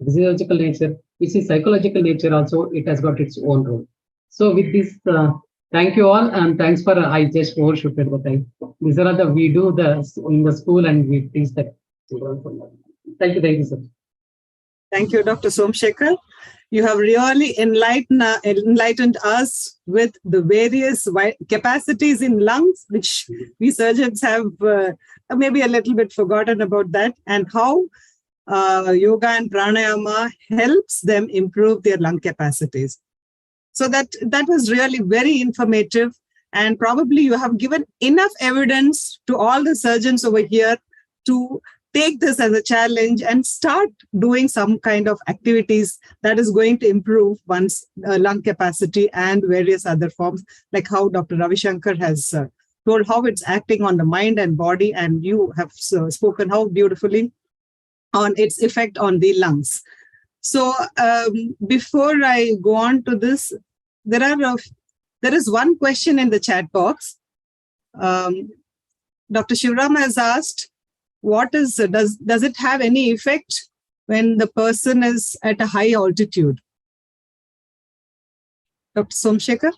physiological nature, which is psychological nature also, it has got its own role. So with this, thank you all, and thanks for, I just overshooted the time. These are the, we do the, in the school and we teach the children. Thank you, sir. Thank you, Dr. Somsekhar. You have really enlightened us with the various capacities in lungs, which we surgeons have maybe a little bit forgotten about that, and how yoga and pranayama helps them improve their lung capacities. So that was really very informative, and probably you have given enough evidence to all the surgeons over here to take this as a challenge and start doing some kind of activities that is going to improve one's lung capacity and various other forms, like how Dr. Ravi Shankar has told how it's acting on the mind and body, and you have spoken how beautifully on its effect on the lungs. So before I go on to this, there is one question in the chat box. Dr. Shivram has asked, what is, does it have any effect when the person is at a high altitude? Dr. Somsekhar?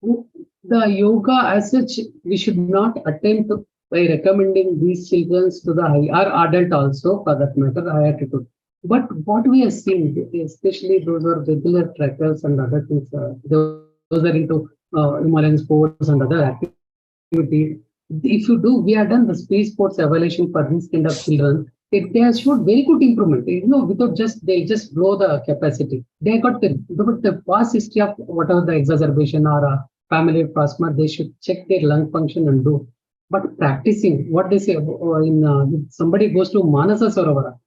The yoga as such, we should not attempt by recommending these children to the high, or adult also for that matter, high altitude. But what we have seen, especially those are regular trekkers and other things, those are into Himalayan sports and other activities. If you do, we have done the space sports evaluation for these kind of children. They have showed very good improvement. Without they just blow the capacity. They got the past history of whatever the exacerbation or family plasma. They should check their lung function and do. But practicing what they say somebody goes to Manasa Sarovara.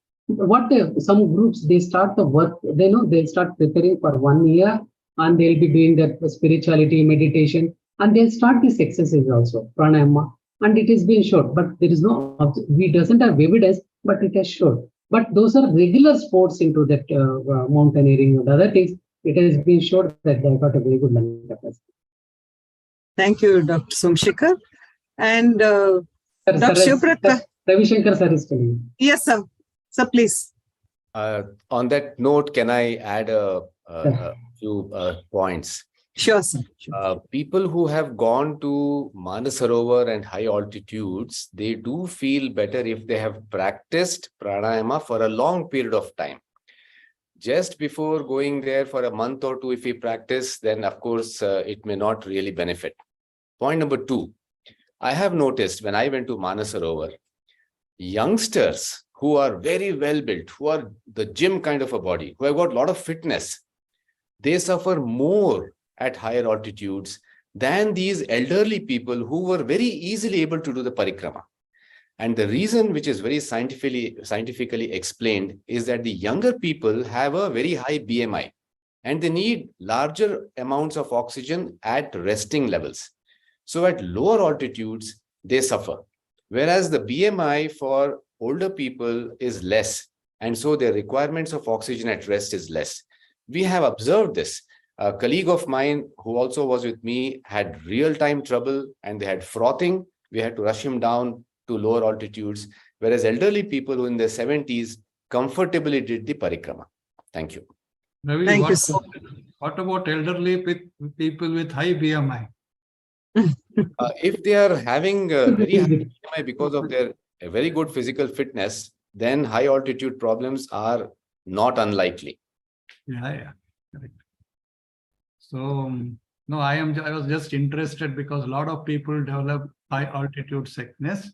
Some groups, they start the work, they'll start preparing for 1 year, and they'll be doing that spirituality, meditation, and they'll start this exercise also, pranayama, and it is being shown, but there is we doesn't have evidence, but it has shown. But those are regular sports into that mountaineering and other things. It has been shown that they got a very good lung capacity. Thank you, Dr. Somsekhar. And Dr. Shivprakash. Ravi Shankar sir is telling. Yes, sir. So please. On that note, can I add a few points? Sure, sir. Sure. People who have gone to Manasarovar and high altitudes, they do feel better if they have practiced pranayama for a long period of time. Just before going there for a month or two, if we practice, then of course it may not really benefit. Point number 2, I have noticed when I went to Manasarovar, youngsters who are very well built, who are the gym kind of a body, who have got a lot of fitness, they suffer more at higher altitudes than these elderly people who were very easily able to do the parikrama. And the reason, which is very scientifically explained, is that the younger people have a very high BMI and they need larger amounts of oxygen at resting levels. So at lower altitudes, they suffer. Whereas the BMI for older people is less, and so their requirements of oxygen at rest is less. We have observed this. A colleague of mine who also was with me had real-time trouble and they had frothing. We had to rush him down to lower altitudes, whereas elderly people who in their 70s comfortably did the parikrama. Thank you. Ravi, Thank you, sir. What about elderly people with high BMI? If they are having very high BMI because of their very good physical fitness, then high altitude problems are not unlikely. Yeah, correct. So no, I was just interested because a lot of people develop high altitude sickness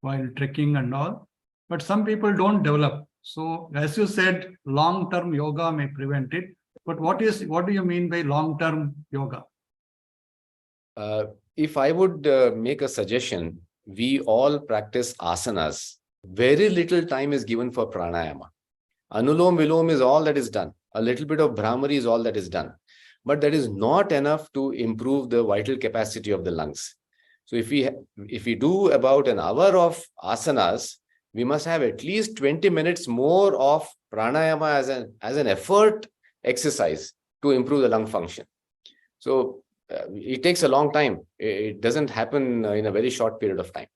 while trekking and all, but some people don't develop. So as you said, long-term yoga may prevent it. But what do you mean by long-term yoga? If I would make a suggestion, we all practice asanas. Very little time is given for pranayama. Anulom Vilom is all that is done. A little bit of Brahmari is all that is done. But that is not enough to improve the vital capacity of the lungs. So if we do about an hour of asanas, we must have at least 20 minutes more of pranayama as an effort exercise to improve the lung function. So it takes a long time. It doesn't happen in a very short period of time.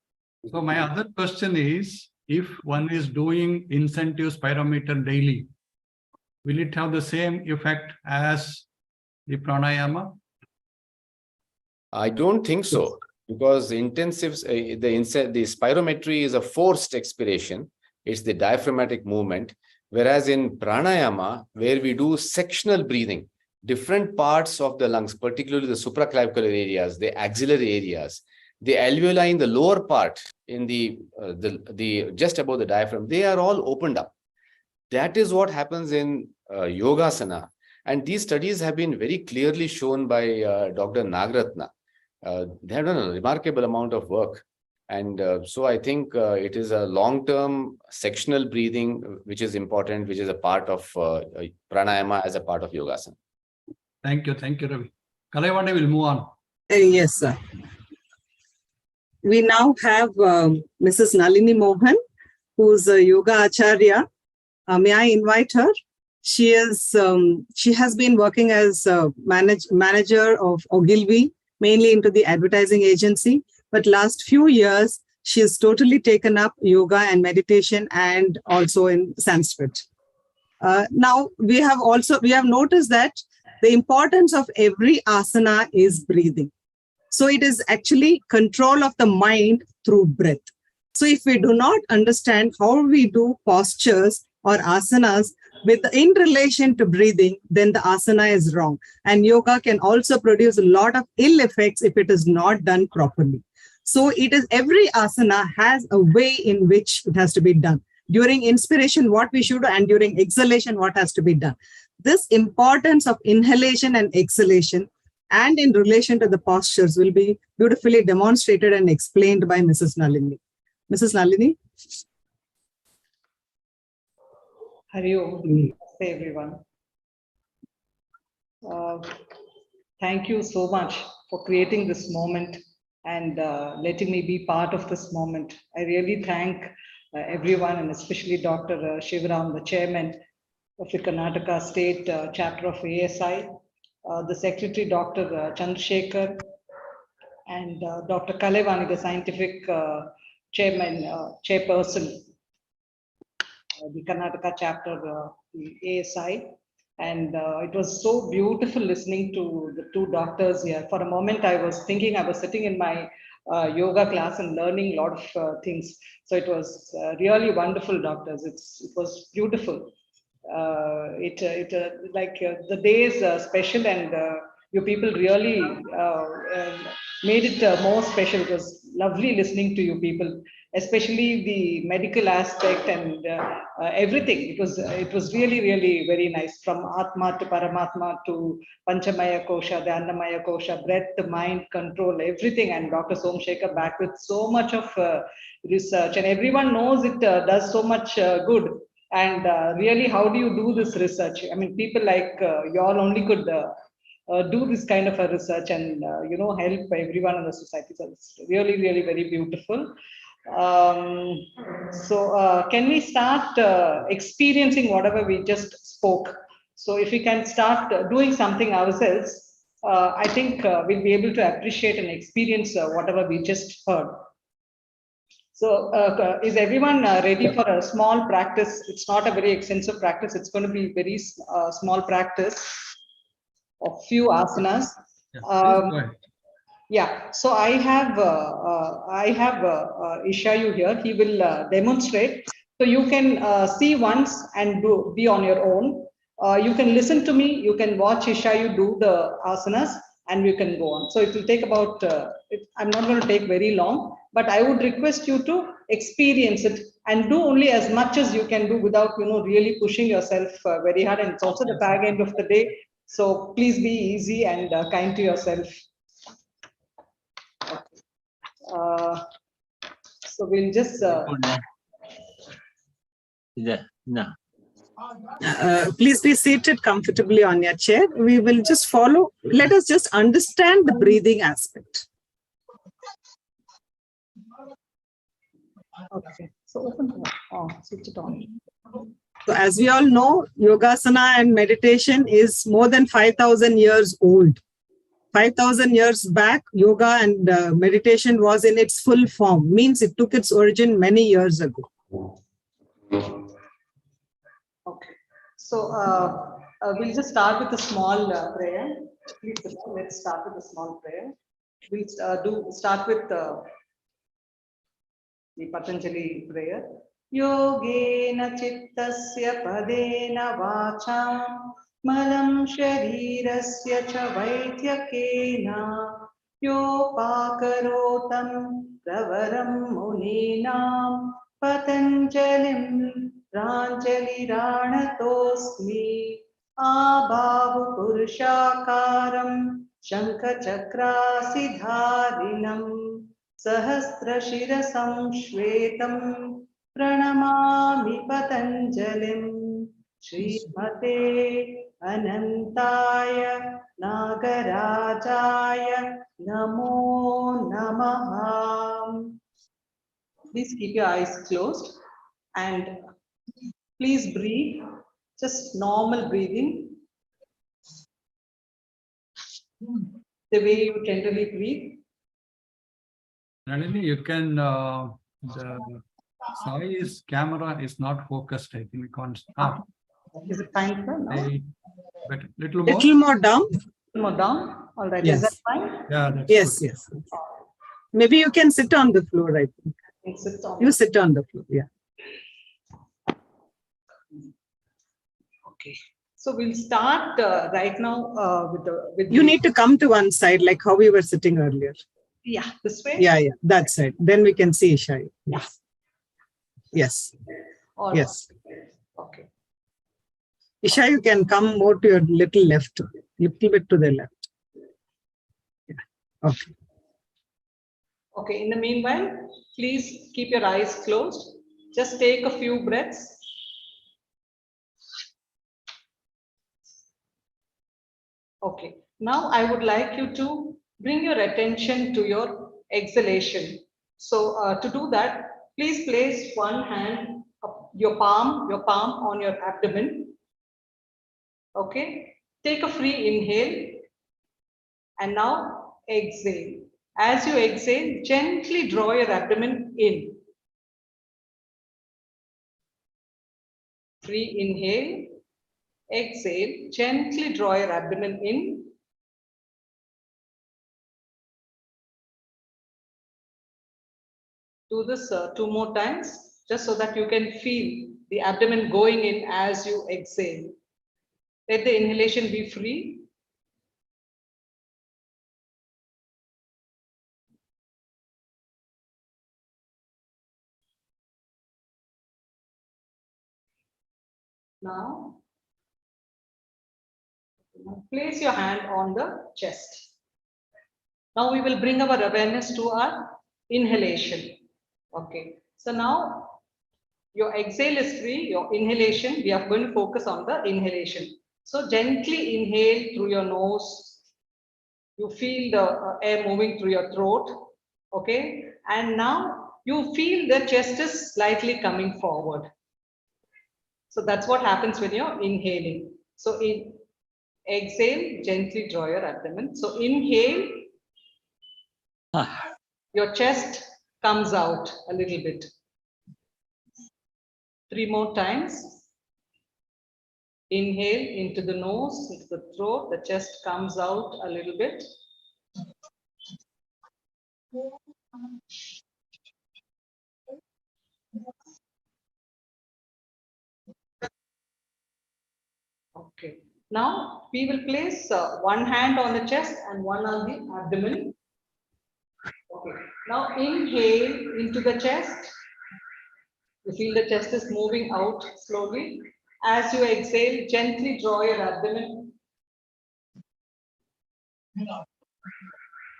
So my other question is, if one is doing incentive spirometer daily, will it have the same effect as the pranayama? I don't think so, because the spirometry is a forced expiration. It's the diaphragmatic movement. Whereas in pranayama, where we do sectional breathing, different parts of the lungs, particularly the supraclavicular areas, the axillary areas, the alveoli in the lower part, in the just above the diaphragm, they are all opened up. That is what happens in yogasana. And these studies have been very clearly shown by Dr. Nagaratna. They have done a remarkable amount of work. And so I think it is a long-term sectional breathing, which is important, which is a part of pranayama as a part of yogasana. Thank you, Ravi. Kalaivani will move on. Yes, sir. We now have Mrs. Nalini Mohan, who's a yoga acharya. May I invite her? She has been working as a manager of Ogilvy, mainly into the advertising agency. But last few years, she has totally taken up yoga and meditation, and also in Sanskrit. Now we have noticed that the importance of every asana is breathing. So it is actually control of the mind through breath. So if we do not understand how we do postures or asanas in relation to breathing, then the asana is wrong. And yoga can also produce a lot of ill effects if it is not done properly. So every asana has a way in which it has to be done. During inspiration, what we should do, and during exhalation, what has to be done. This importance of inhalation and exhalation and in relation to the postures will be beautifully demonstrated and explained by Mrs. Nalini. Mrs. Nalini? Hari Om, everyone. Thank you so much for creating this moment and letting me be part of this moment. I really thank everyone, and especially Dr. Shivram, the chairman of the Karnataka State chapter of ASI, the secretary, Dr. Chandrasekhar, and Dr. Kalaivani, the scientific chairperson, the Karnataka chapter, the ASI. And it was so beautiful listening to the two doctors here. For a moment, I was thinking I was sitting in my yoga class and learning a lot of things. So it was really wonderful, doctors. It was beautiful. The day is special, and you people really made it more special. It was lovely listening to you people, especially the medical aspect and everything. It was really, really very nice, from Atma to Paramatma to Panchamaya Kosha, the Annamaya Kosha, breath, mind, control, everything. And Dr. Somsekhar back with so much of research, and everyone knows it does so much good. And really, how do you do this research? I mean, people like you all only could do this kind of a research and help everyone in the society. So it's really, really very beautiful. Can we start experiencing whatever we just spoke? So if we can start doing something ourselves, I think we'll be able to appreciate and experience whatever we just heard. So is everyone ready for a small practice? It's not a very extensive practice. It's going to be very small practice of few asanas. Yeah, so I have Ishayu here. He will demonstrate. So you can see once and be on your own. You can listen to me. You can watch Ishayu do the asanas, and you can go on. So it will take about, I'm not going to take very long, but I would request you to experience it and do only as much as you can do without, really pushing yourself very hard. And it's also the fag end of the day. So please be easy and kind to yourself. So we'll just, please be seated comfortably on your chair. We will just follow. Let us just understand the breathing aspect. okay. So open the, switch it on. So as we all know, Yogasana and meditation is more than 5,000 years old. 5,000 years back, yoga and meditation was in its full form, means it took its origin many years ago. Okay. So we'll just start with a small prayer. Please, let's start with a small prayer. We'll start with the Patanjali prayer. Yogena chittasya padena vacham malam sharirasya cha vaidyakena yopakarotam pravaram muninam patanjalim ranjaliranatosmi abhavu purushakaram shankhachakrasidharinam Sahasrashirasam Shvetam Pranamami Patanjalim Srimate Anantaya Nagarajaya Namo Namaha. Please keep your eyes closed and please breathe, just normal breathing, the way you generally breathe. Nalini, you can, the Sai's camera is not focused. I think we can't start. Is it fine, sir? No? But little more. Little more down. More down. All right. Yes. Is that fine? Yeah, that's Yes, good. yes. Maybe you can sit on the floor, I think. Sit on. You sit on the floor, yeah. Okay. So we'll start right now with You need to come to one side, like how we were sitting earlier. Yeah, this way. Yeah, that side. Then we can see Isha. Yes. Yes. Or, Yes. Okay. Isha, you can come more to your little left, little bit to the left. Yeah. Okay. Okay. In the meanwhile, please keep your eyes closed. Just take a few breaths. Okay. Now I would like you to bring your attention to your exhalation. So to do that, please place one hand, your palm on your abdomen. Okay. Take a free inhale and now exhale. As you exhale, gently draw your abdomen in. Free inhale, exhale, gently draw your abdomen in. Do this 2 more times, just so that you can feel the abdomen going in as you exhale. Let the inhalation be free. Now, place your hand on the chest. Now we will bring our awareness to our inhalation. Okay. So now your exhale is free, your inhalation, we are going to focus on the inhalation. So gently inhale through your nose. You feel the air moving through your throat. Okay. And now you feel the chest is slightly coming forward. So that's what happens when you're inhaling. So exhale, gently draw your abdomen. So inhale, your chest comes out a little bit. 3 more times. Inhale into the nose, into the throat, the chest comes out a little bit. Okay. Now we will place one hand on the chest and one on the abdomen. Okay. Now inhale into the chest. You feel the chest is moving out slowly. As you exhale, gently draw your abdomen.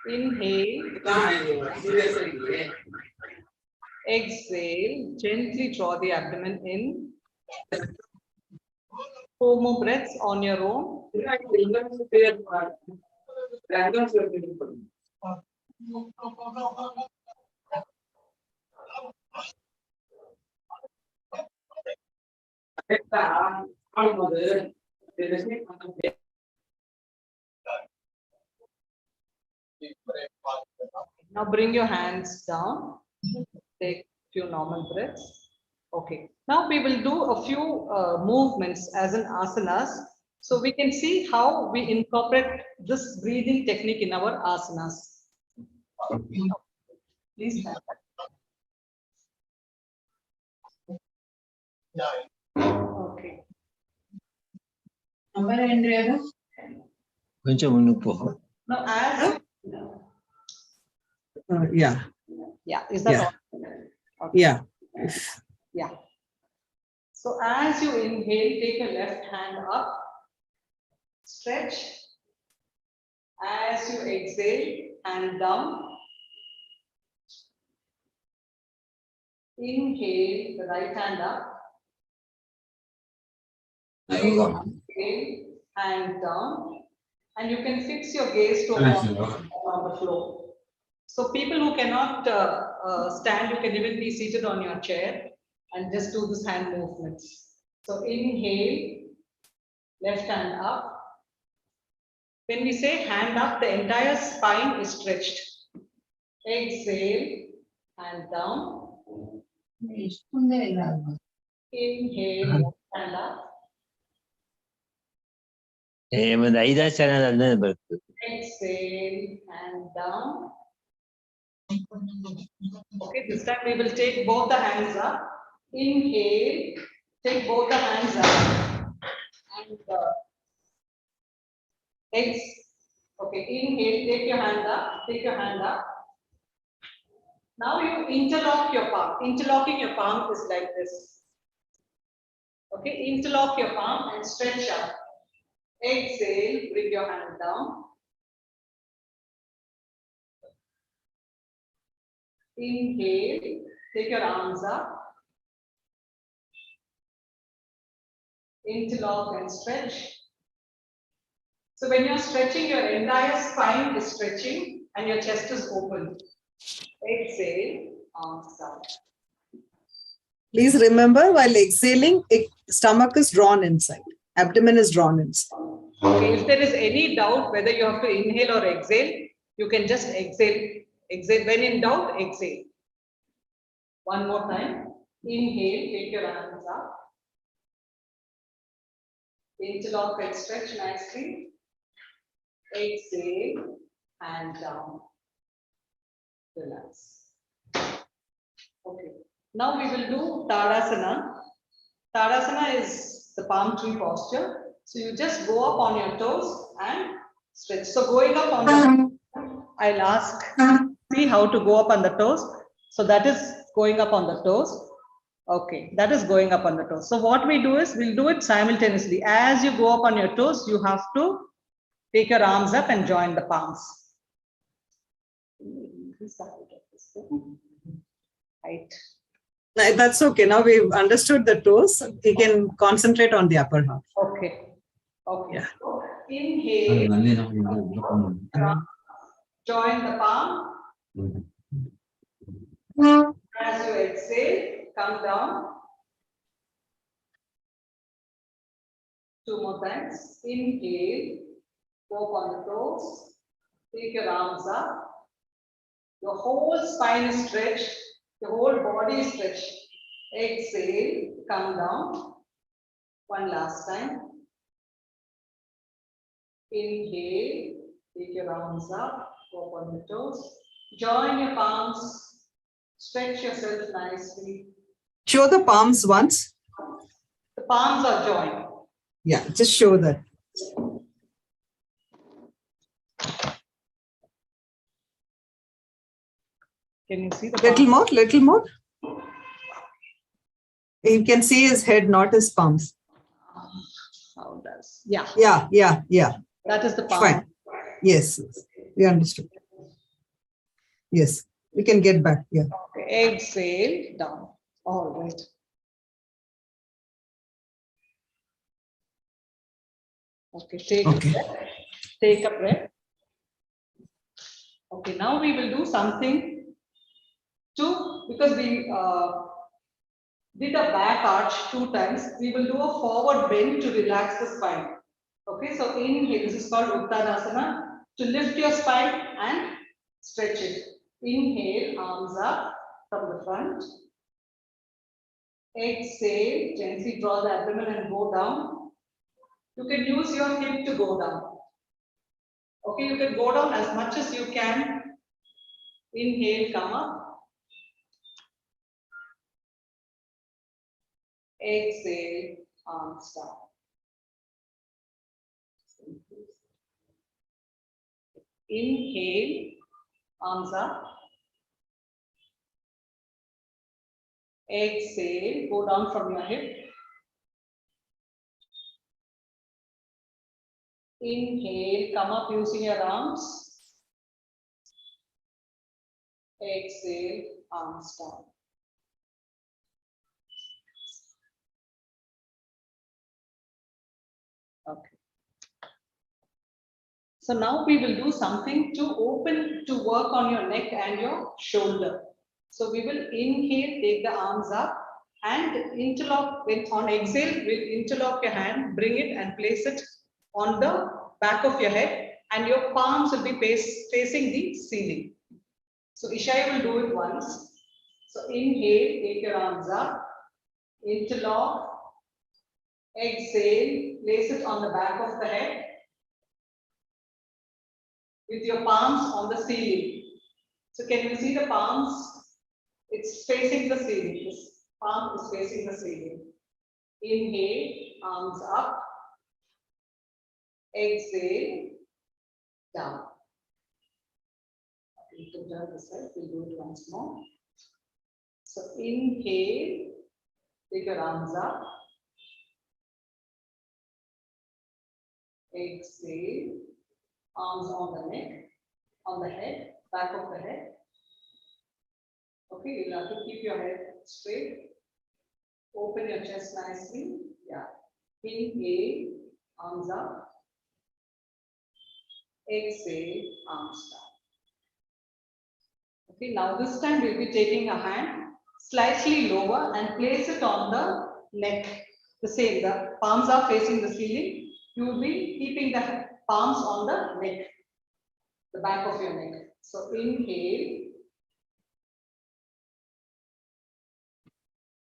Inhale. Exhale, gently draw the abdomen in. 4 more breaths on your own. Now bring your hands down. Take few normal breaths. Okay. Now we will do a few movements as an asanas. So we can see how we incorporate this breathing technique in our asanas. Please stand up. Okay. Now as Yeah, yeah, is that Yeah. all? Okay. yeah. Yeah. So as you inhale, take your left hand up, stretch. As you exhale, hand down. Inhale, the right hand up. Inhale, hand down. And you can fix your gaze to on the floor. So people who cannot stand, you can even be seated on your chair and just do this hand movements. So inhale, left hand up. When we say hand up, the entire spine is stretched. Exhale, hand down. Inhale, left hand up. Exhale, hand down. Okay, this time we will take both the hands up. Inhale, take both the hands up. And okay, inhale, take your hand up, take your hand up. Now you interlock your palm. Interlocking your palm is like this. Okay, interlock your palm and stretch up. Exhale, bring your hand down. Inhale, take your arms up. Interlock and stretch. So when you're stretching, your entire spine is stretching and your chest is open. Exhale, arms down. Please remember, while exhaling, stomach is drawn inside, abdomen is drawn inside. Okay, if there is any doubt whether you have to inhale or exhale, you can just exhale. Exhale. When in doubt, exhale. One more time. Inhale, take your hands up. Interlock and stretch nicely. Exhale, hand down. Relax. Okay. Now we will do Tadasana. Tadasana is the palm tree posture. So you just go up on your toes and stretch. So going up on the, I'll ask, see how to go up on the toes. So that is going up on the toes. Okay, that is going up on the toes. So what we do is, we'll do it simultaneously. As you go up on your toes, you have to take your arms up and join the palms. Right. That's okay. Now we've understood the toes. We can concentrate on the upper half. Okay. Okay. Yeah. So inhale, join the palm. As you exhale, come down. 2 more times. Inhale, go up on the toes. Take your arms up. Your whole spine is stretched. Your whole body is stretched. Exhale, come down. One last time. Inhale, take your arms up, go up on the toes. Join your palms. Stretch yourself nicely. Show the palms once. The palms are joined. Yeah, just show that. Can you see the Little palms? more, little more. You can see his head, not his palms. How does? Yeah, Yeah. that is the palm. Fine. Yes, we understood. Yes, we can get back. Yeah. Okay, exhale down. All right. Okay, take a Okay. breath. Take a breath. Okay, now we will do something because we did a back arch 2 times. We will do a forward bend to relax the spine. Okay, so inhale, this is called Uttanasana, to lift your spine and stretch it. Inhale, arms up from the front. Exhale, gently draw the abdomen and go down. You can use your hip to go down. Okay, you can go down as much as you can. Inhale, come up. Exhale, arms down. Inhale, arms up. Exhale, go down from your hip. Inhale, come up using your arms. Exhale, arms down. Okay. So now we will do something to work on your neck and your shoulder. So we will inhale, take the arms up and interlock. On exhale, we'll interlock your hand, bring it and place it on the back of your head, and your palms will be facing the ceiling. So Ishai will do it once. So inhale, take your arms up, interlock, exhale, place it on the back of the head with your palms on the ceiling. So can you see the palms? It's facing the ceiling. This palm is facing the ceiling. Inhale, arms up. Exhale, down. You can turn this side. We'll do it once more. So inhale, take your arms up. Exhale, arms on the neck, on the head, back of the head. Okay, you'll have to keep your head straight. Open your chest nicely. Yeah. Inhale, arms up. Exhale, arms down. Okay, now this time we'll be taking a hand slightly lower and place it on the neck. The same, the palms are facing the ceiling. You will be keeping the palms on the neck, the back of your neck. So inhale,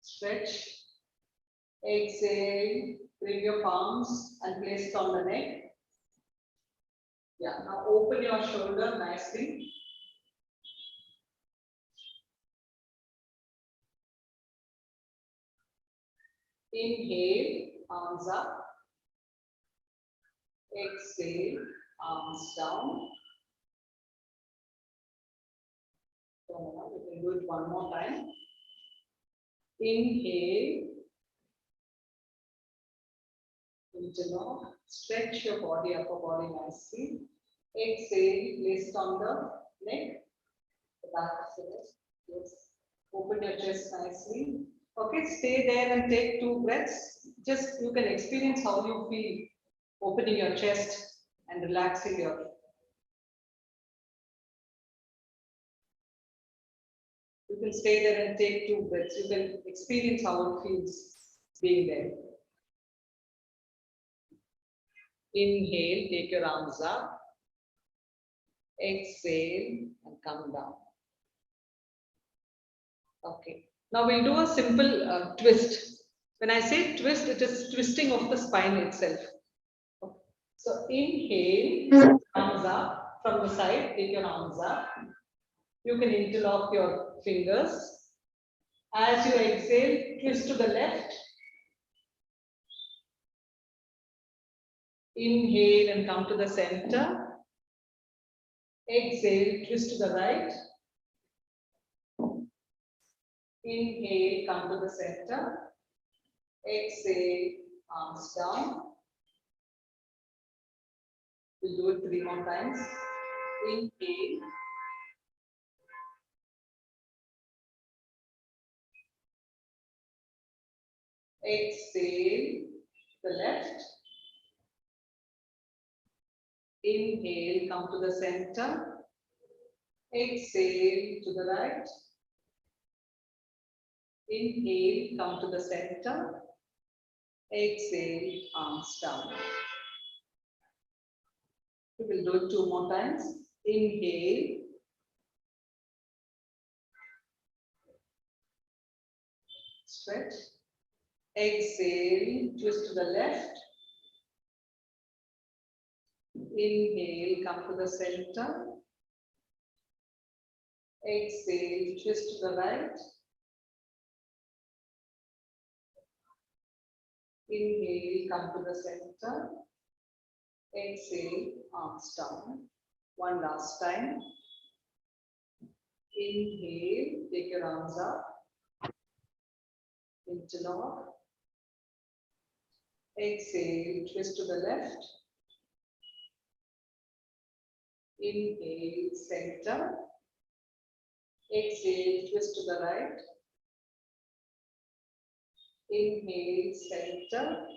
stretch, exhale, bring your palms and place it on the neck. Yeah, now open your shoulder nicely. Inhale, arms up. Exhale, arms down. So we can do it one more time. Inhale, interlock, stretch your body, upper body nicely. Exhale, place it on the neck, the back of the neck. Yes. Open your chest nicely. Okay, stay there and take 2 breaths. Just you can experience how you feel opening your chest and relaxing your. You can stay there and take 2 breaths. You can experience how it feels being there. Inhale, take your arms up. Exhale and come down. Okay. Now we'll do a simple twist. When I say twist, it is twisting of the spine itself. Okay. So inhale, arms up from the side, take your arms up. You can interlock your fingers. As you exhale, twist to the left. Inhale and come to the center. Exhale, twist to the right. Inhale, come to the center. Exhale, arms down. We'll do it 3 more times. Inhale. Exhale, the left. Inhale, come to the center. Exhale to the right. Inhale, come to the center. Exhale, arms down. We will do it 2 more times. Inhale. Stretch. Exhale, twist to the left. Inhale, come to the center. Exhale, twist to the right. Inhale, come to the center. Exhale, arms down. One last time. Inhale, take your arms up. Interlock. Exhale, twist to the left. Inhale, center. Exhale, twist to the right. Inhale, center.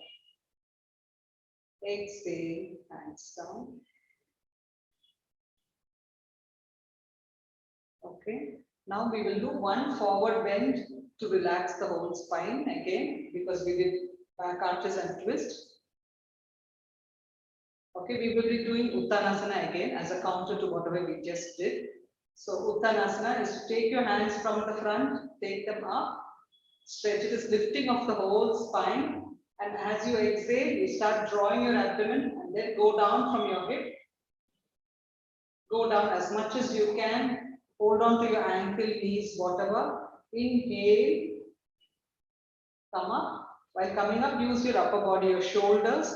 Exhale, hands down. Okay. Now we will do one forward bend to relax the whole spine again, because we did back arches and twist. Okay, we will be doing Uttanasana again as a counter to whatever we just did. So Uttanasana is to take your hands from the front, take them up, stretch it is lifting of the whole spine, and as you exhale, you start drawing your abdomen and then go down from your hip. Go down as much as you can. Hold on to your ankle, knees, whatever. Inhale, come up. While coming up, use your upper body, your shoulders.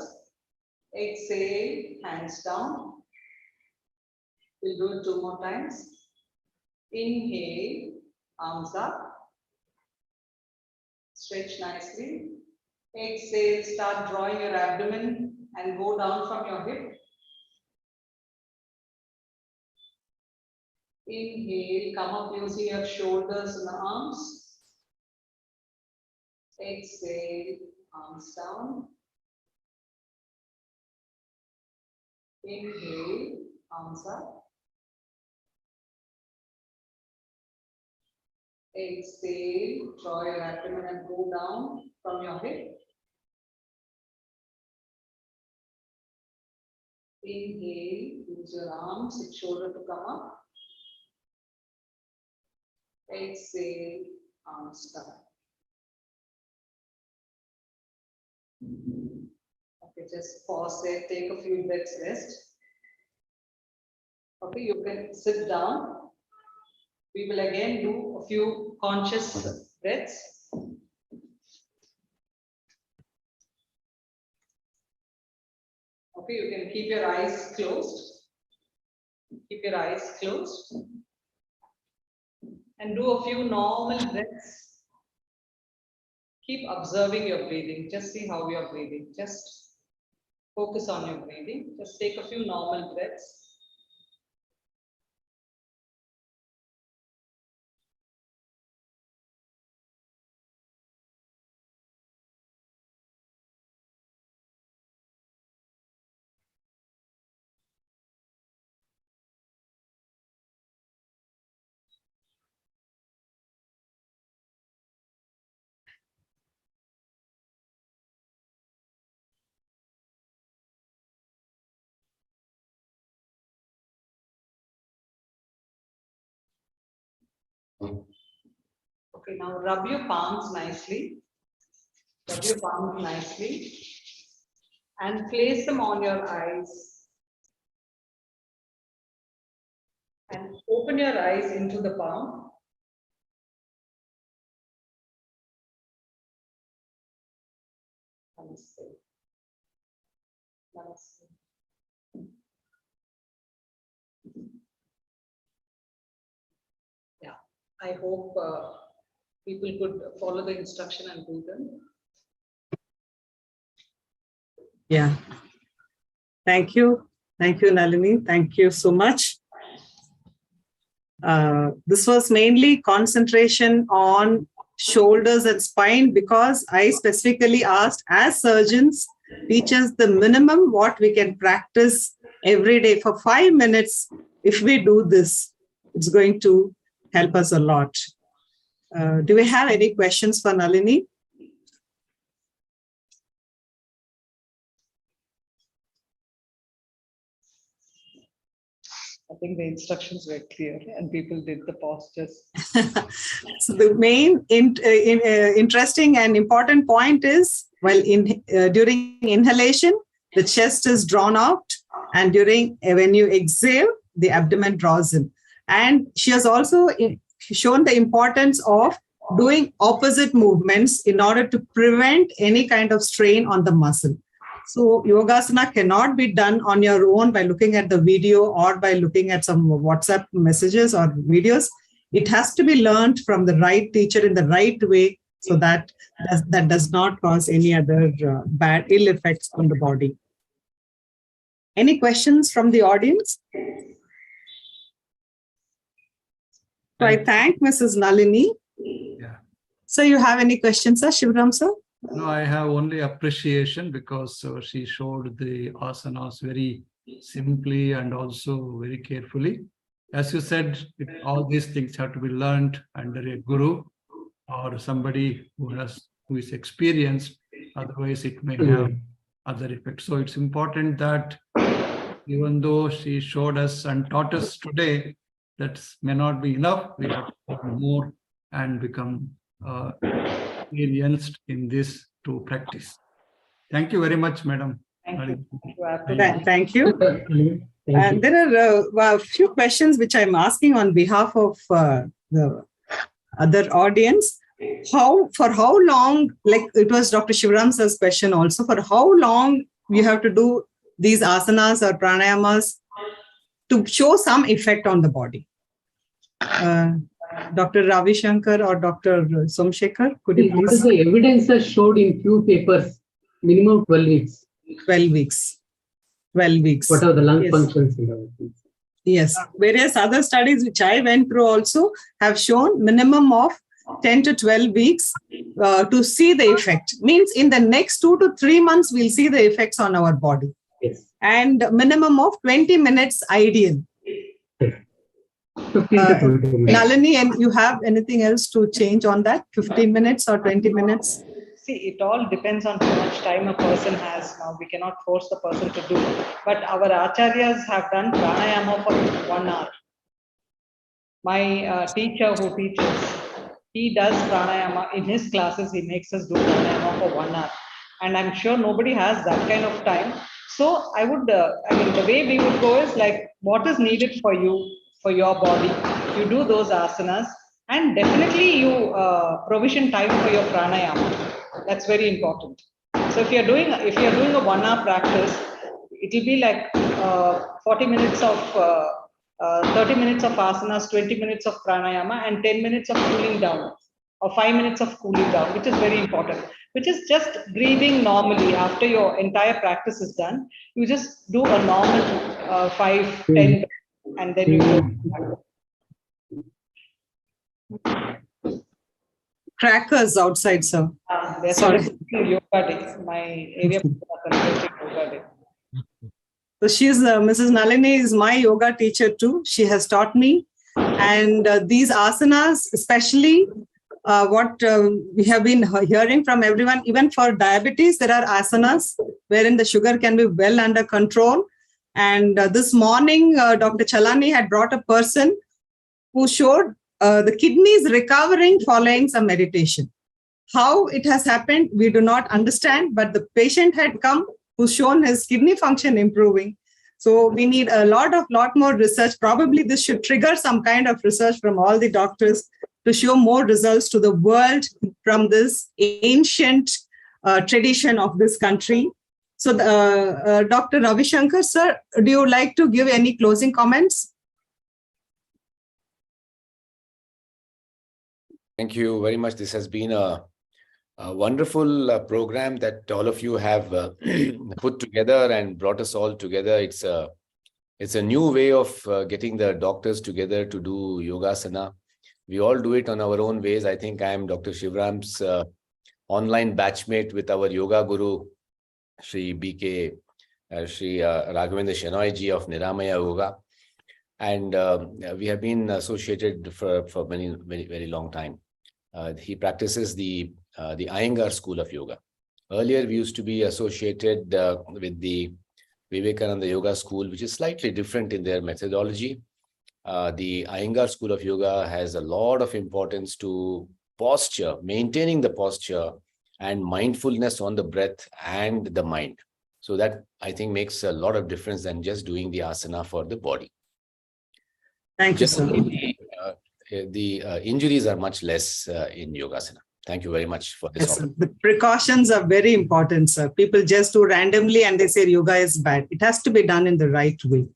Exhale, hands down. We'll do it 2 more times. Inhale, arms up. Stretch nicely. Exhale, start drawing your abdomen and go down from your hip. Inhale, come up using your shoulders and the arms. Exhale, arms down. Inhale, arms up. Exhale, draw your abdomen and go down from your hip. Inhale, use your arms and shoulder to come up. Exhale, arms down. Okay, just pause there, take a few breaths, rest. Okay, you can sit down. We will again do a few conscious breaths. Okay, you can keep your eyes closed. Keep your eyes closed. And do a few normal breaths. Keep observing your breathing. Just see how you are breathing. Just focus on your breathing. Just take a few normal breaths. Okay, now rub your palms nicely. Rub your palms nicely. And place them on your eyes. And open your eyes into the palm. Namaste. Namaste. Yeah, I hope people could follow the instruction and do them. Yeah. Thank you. Thank you, Nalini. Thank you so much. This was mainly concentration on shoulders and spine because I specifically asked, as surgeons, teach us the minimum what we can practice every day for 5 minutes. If we do this, it's going to help us a lot. Do we have any questions for Nalini? I think the instructions were clear and people did the postures. So the main interesting and important point is, well, during inhalation, the chest is drawn out, and when you exhale, the abdomen draws in. And she has also shown the importance of doing opposite movements in order to prevent any kind of strain on the muscle. So Yogasana cannot be done on your own by looking at the video or by looking at some WhatsApp messages or videos. It has to be learned from the right teacher in the right way, so that does not cause any other bad ill effects on the body. Any questions from the audience? So I thank Mrs. Nalini. Yeah. So you have any questions, sir? Shivram, sir? No, I have only appreciation because she showed the asanas very simply and also very carefully. As you said, all these things have to be learned under a guru or somebody who is experienced. Otherwise, it may have other effects. So it's important that even though she showed us and taught us today, that may not be enough. We have to do more and become experienced in this to practice. Thank you very much, madam. Thank you. Thank you. And there are a few questions which I'm asking on behalf of the other audience. For how long, like it was Dr. Shivram's question also, for how long you have to do these asanas or pranayamas to show some effect on the body? Dr. Ravi Shankar or Dr. Somshekhar, could you please? What is the evidence that showed in few papers, minimum 12 weeks? 12 weeks. 12 weeks. What are the lung Yes. functions? And all things? Yes. Various other studies which I went through also have shown minimum of 10 to 12 weeks to see the effect. Means in the next 2 to 3 months, we'll see the effects on our body. Yes. And minimum of 20 minutes ideal. 15 to 20 minutes. Nalini, and you have anything else to change on that? 15 minutes or 20 minutes? See, it all depends on how much time a person has. Now, we cannot force the person to do. But our acharyas have done pranayama for 1 hour. My teacher who teaches, he does pranayama in his classes. He makes us do pranayama for 1 hour. And I'm sure nobody has that kind of time. So I would, the way we would go is like, what is needed for you, for your body? You do those asanas, and definitely you provision time for your pranayama. That's very important. So if you're doing a 1 hour practice, it will be like 40 minutes of 30 minutes of asanas, 20 minutes of pranayama, and 10 minutes of cooling down, or 5 minutes of cooling down, which is very important, which is just breathing normally. After your entire practice is done, you just do a normal 5, 10, and then you go. Crackers outside, sir. There's Sorry. a yoga day. My area are celebrating yoga day. So she's Mrs. Nalini is my yoga teacher too. She has taught me, and these asanas, especially what we have been hearing from everyone, even for diabetes, there are asanas wherein the sugar can be well under control. And this morning, Dr. Chalani had brought a person who showed the kidneys recovering following some meditation. How it has happened, we do not understand, but the patient had come who's shown his kidney function improving. So we need a lot more research. Probably this should trigger some kind of research from all the doctors to show more results to the world from this ancient tradition of this country. So Dr. Ravi Shankar, sir, do you like to give any closing comments? Thank you very much. This has been a A wonderful program that all of you have put together and brought us all together. It's a new way of getting the doctors together to do Yogasana. We all do it on our own ways. I think I am Dr. Shivram's online batchmate with our yoga guru, Sri BK, Sri Raghavendra Shenoy ji of Niramaya Yoga. And we have been associated for very long time. He practices the Iyengar school of yoga. Earlier, we used to be associated with the Vivekananda Yoga School, which is slightly different in their methodology. The Iyengar school of yoga has a lot of importance to posture, maintaining the posture and mindfulness on the breath and the mind. So that, I think, makes a lot of difference than just doing the asana for the body. Thank you, sir. The injuries are much less in Yogasana. Thank you very much for this. Yes, sir. The precautions are very important, sir. People just do randomly and they say yoga is bad. It has to be done in the right way.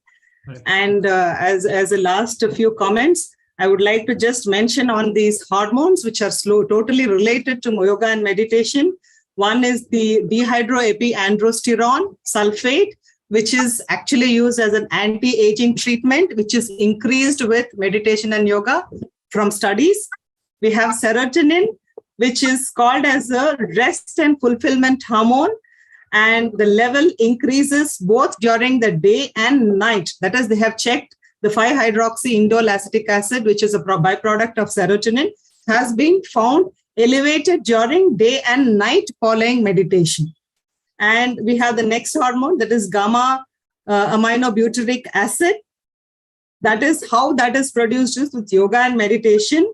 Right. And as a last few comments, I would like to just mention on these hormones, which are totally related to yoga and meditation. One is the dehydroepiandrosterone sulfate, which is actually used as an anti-aging treatment, which is increased with meditation and yoga from studies. We have serotonin, which is called as a rest and fulfillment hormone. And the level increases both during the day and night. That is, they have checked the 5-hydroxyindole acetic acid, which is a byproduct of serotonin, has been found elevated during day and night following meditation. And we have the next hormone, that is gamma aminobutyric acid. That is how that is produced with yoga and meditation.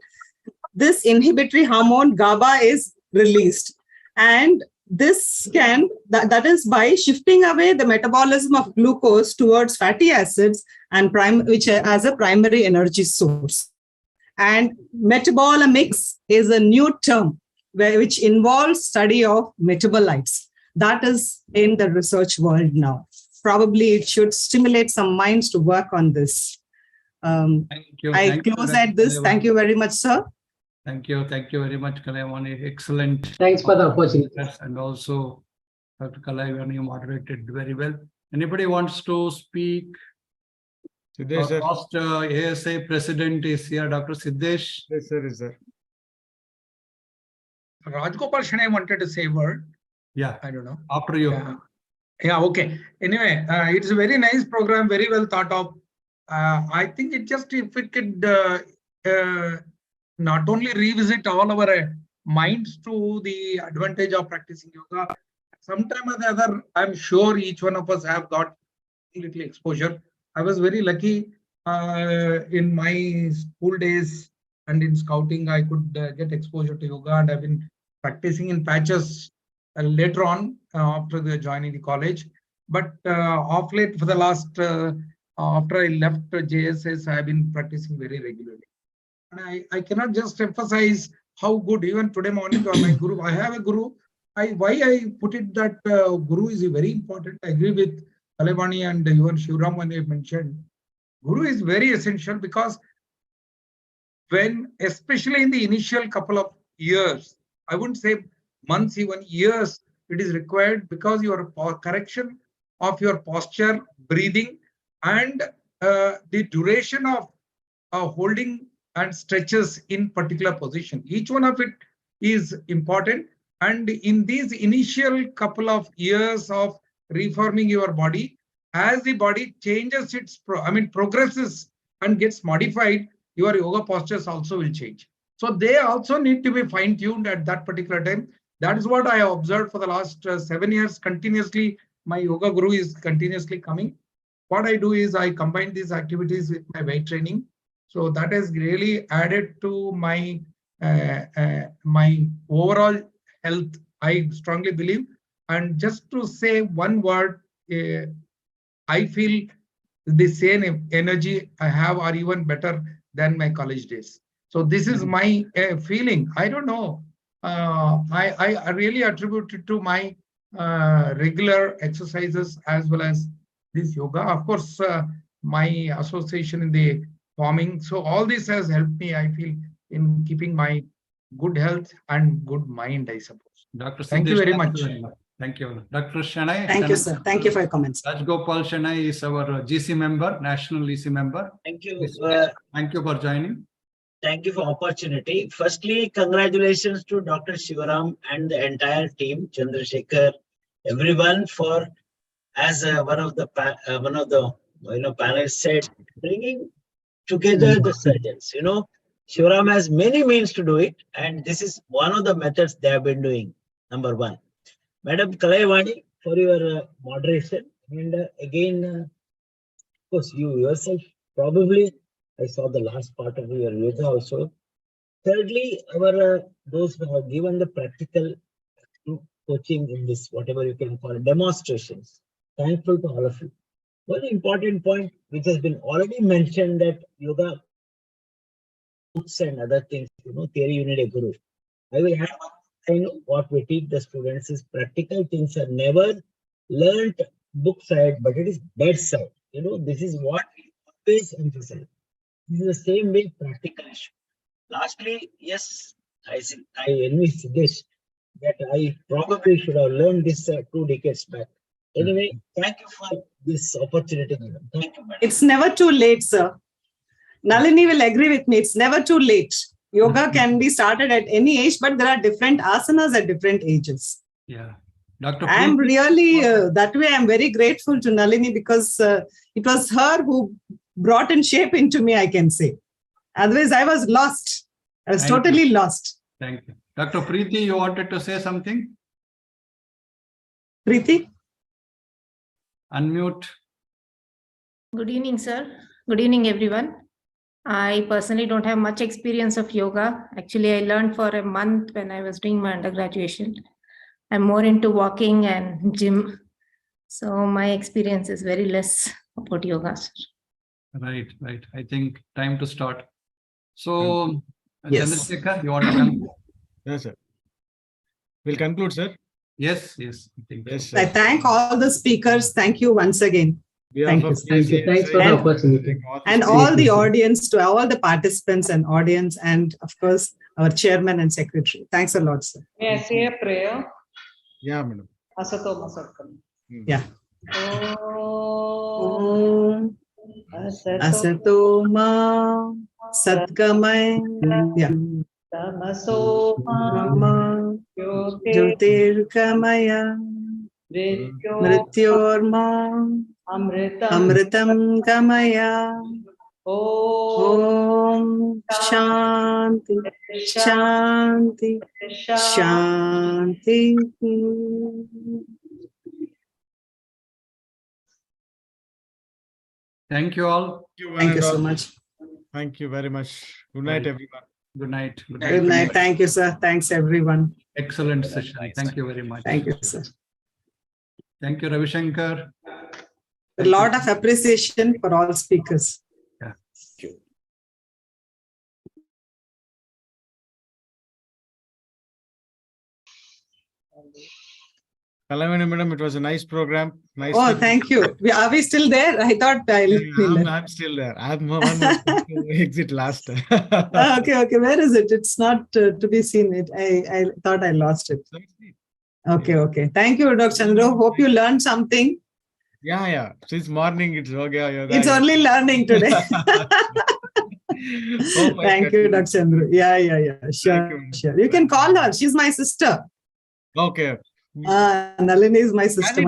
This inhibitory hormone GABA is released. And this that is by shifting away the metabolism of glucose towards fatty acids and which as a primary energy source. And metabolomics is a new term which involves study of metabolites. That is in the research world now. Probably it should stimulate some minds to work on this. Thank you. I Thank you close very at this. much. Thank you very much, sir. Thank you very much, Kalaivani. Excellent. Thanks for the opportunity. And also, Dr. Kalaivani moderated very well. Anybody wants to speak? Siddesh, sir. Our past ASA president is here, Dr. Siddesh. Yes, sir, yes, sir. Rajgopal Shanay wanted to say a word. Yeah, I don't know. after you. Yeah, okay. Anyway, it's a very nice program, very well thought of. I think it just, if it could not only revisit all our minds to the advantage of practicing yoga, sometime or the other, I'm sure each one of us have got a little exposure. I was very lucky in my school days and in scouting, I could get exposure to yoga, and I've been practicing in patches later on after joining the college. But of late, for the last, after I left JSS, I've been practicing very regularly. And I cannot just emphasize how good, even today morning, my guru, I have a guru. Why I put it that guru is very important. I agree with Kalaivani and even Shivram when they mentioned. Guru is very essential because when, especially in the initial couple of years, I wouldn't say months, even years, it is required because your correction of your posture, breathing, and the duration of holding and stretches in particular position. Each one of it is important. And in these initial couple of years of reforming your body, as the body changes its, progresses and gets modified, your yoga postures also will change. So they also need to be fine-tuned at that particular time. That is what I observed for the last 7 years continuously. My yoga guru is continuously coming. What I do is I combine these activities with my weight training. So that has really added to my my overall health, I strongly believe. And just to say one word, I feel the same energy I have or even better than my college days. So this is my feeling. I don't know. I really attribute it to my regular exercises as well as this yoga. Of course, my association in the farming. So all this has helped me, I feel, in keeping my good health and good mind, I suppose. Dr. Thank you Siddesh, very thank much. you very much. Thank you. Dr. Shanai. Thank you, sir. Thank you for your comments. Rajgopal Shanai is our GC member, National EC member. Thank you. Yes. Thank you for joining. Thank you for opportunity. Firstly, congratulations to Dr. Shivaram and the entire team, Chandrasekhar, everyone for, as one of the panelists said, bringing together the surgeons. Shivaram has many means to do it, and this is one of the methods they have been doing. Number one, Madam Kalaivani, for your moderation, and again, of course, you yourself probably. I saw the last part of your yoga also. Thirdly, our those who have given the practical coaching in this, whatever you can call it, demonstrations. Thankful to all of you. One important point which has been already mentioned, that yoga books and other things, theory you need a guru. I will have what we teach the students is practical things are never learned book side, but it is bedside. This is what we always emphasize. This is the same way practical issue. Lastly, yes, I envy Siddesh that I probably should have learned this 2 decades back. Anyway, thank you for this opportunity. Thank you, madam. It's never too late, sir. Nalini will agree with me. It's never too late. Yoga can be started at any age, but there are different asanas at different ages. Yeah. Dr. I'm Preeti- really, that way, I'm very grateful to Nalini because it was her who brought in shape into me, I can say. Otherwise, I was lost. I was Thank you. totally lost. Thank you. Dr. Preeti, you wanted to say something? Preeti? Unmute. Good evening, sir. Good evening, everyone. I personally don't have much experience of yoga. Actually, I learned for a month when I was doing my undergraduation. I'm more into walking and gym. So my experience is very less about yoga, sir. Right. I think time to start. So, Yes. Chandrasekhar, you want to conclude? Yes, sir. We'll conclude, sir. Yes. I think so. Yes, I sir. thank all the speakers. Thank you once again. Behalf Thank you, of sir. Thank you. Thanks for the And- opportunity. And all the audience, to all the participants and audience, and of course, our chairman and secretary. Thanks a lot, sir. May I say a prayer? Yeah, madam. Asato Masatkam. Yeah. Om Asato ma satgamay Tamaso ma jyotirgamaya mrityorma amritam gamaya. Om Shanti Shanti Shanti. Thank you all. Thank you so much. Thank you very much. Good night, Right. everyone. Good night. Good night. Thank you, sir. Thanks, everyone. Excellent session. Thank you very much. Thank you, sir. Thank you, Ravi Shankar. A lot of appreciation for all speakers. Kalavani madam, it was a nice program. Nice. Oh, speaking. thank you. Are we still there? I thought I'm still there. I'm one to exit last. Okay. Where is it? It's not to be seen. I thought I lost it. Okay. Thank you, Dr. Chandra. Hope you learned something. Yeah. Since morning, it's yoga. It's only learning today. Hope I Thank can- you, Dr. Chandra. Yeah. Sure. You can call her. She's my sister. Okay. Nalini is my sister.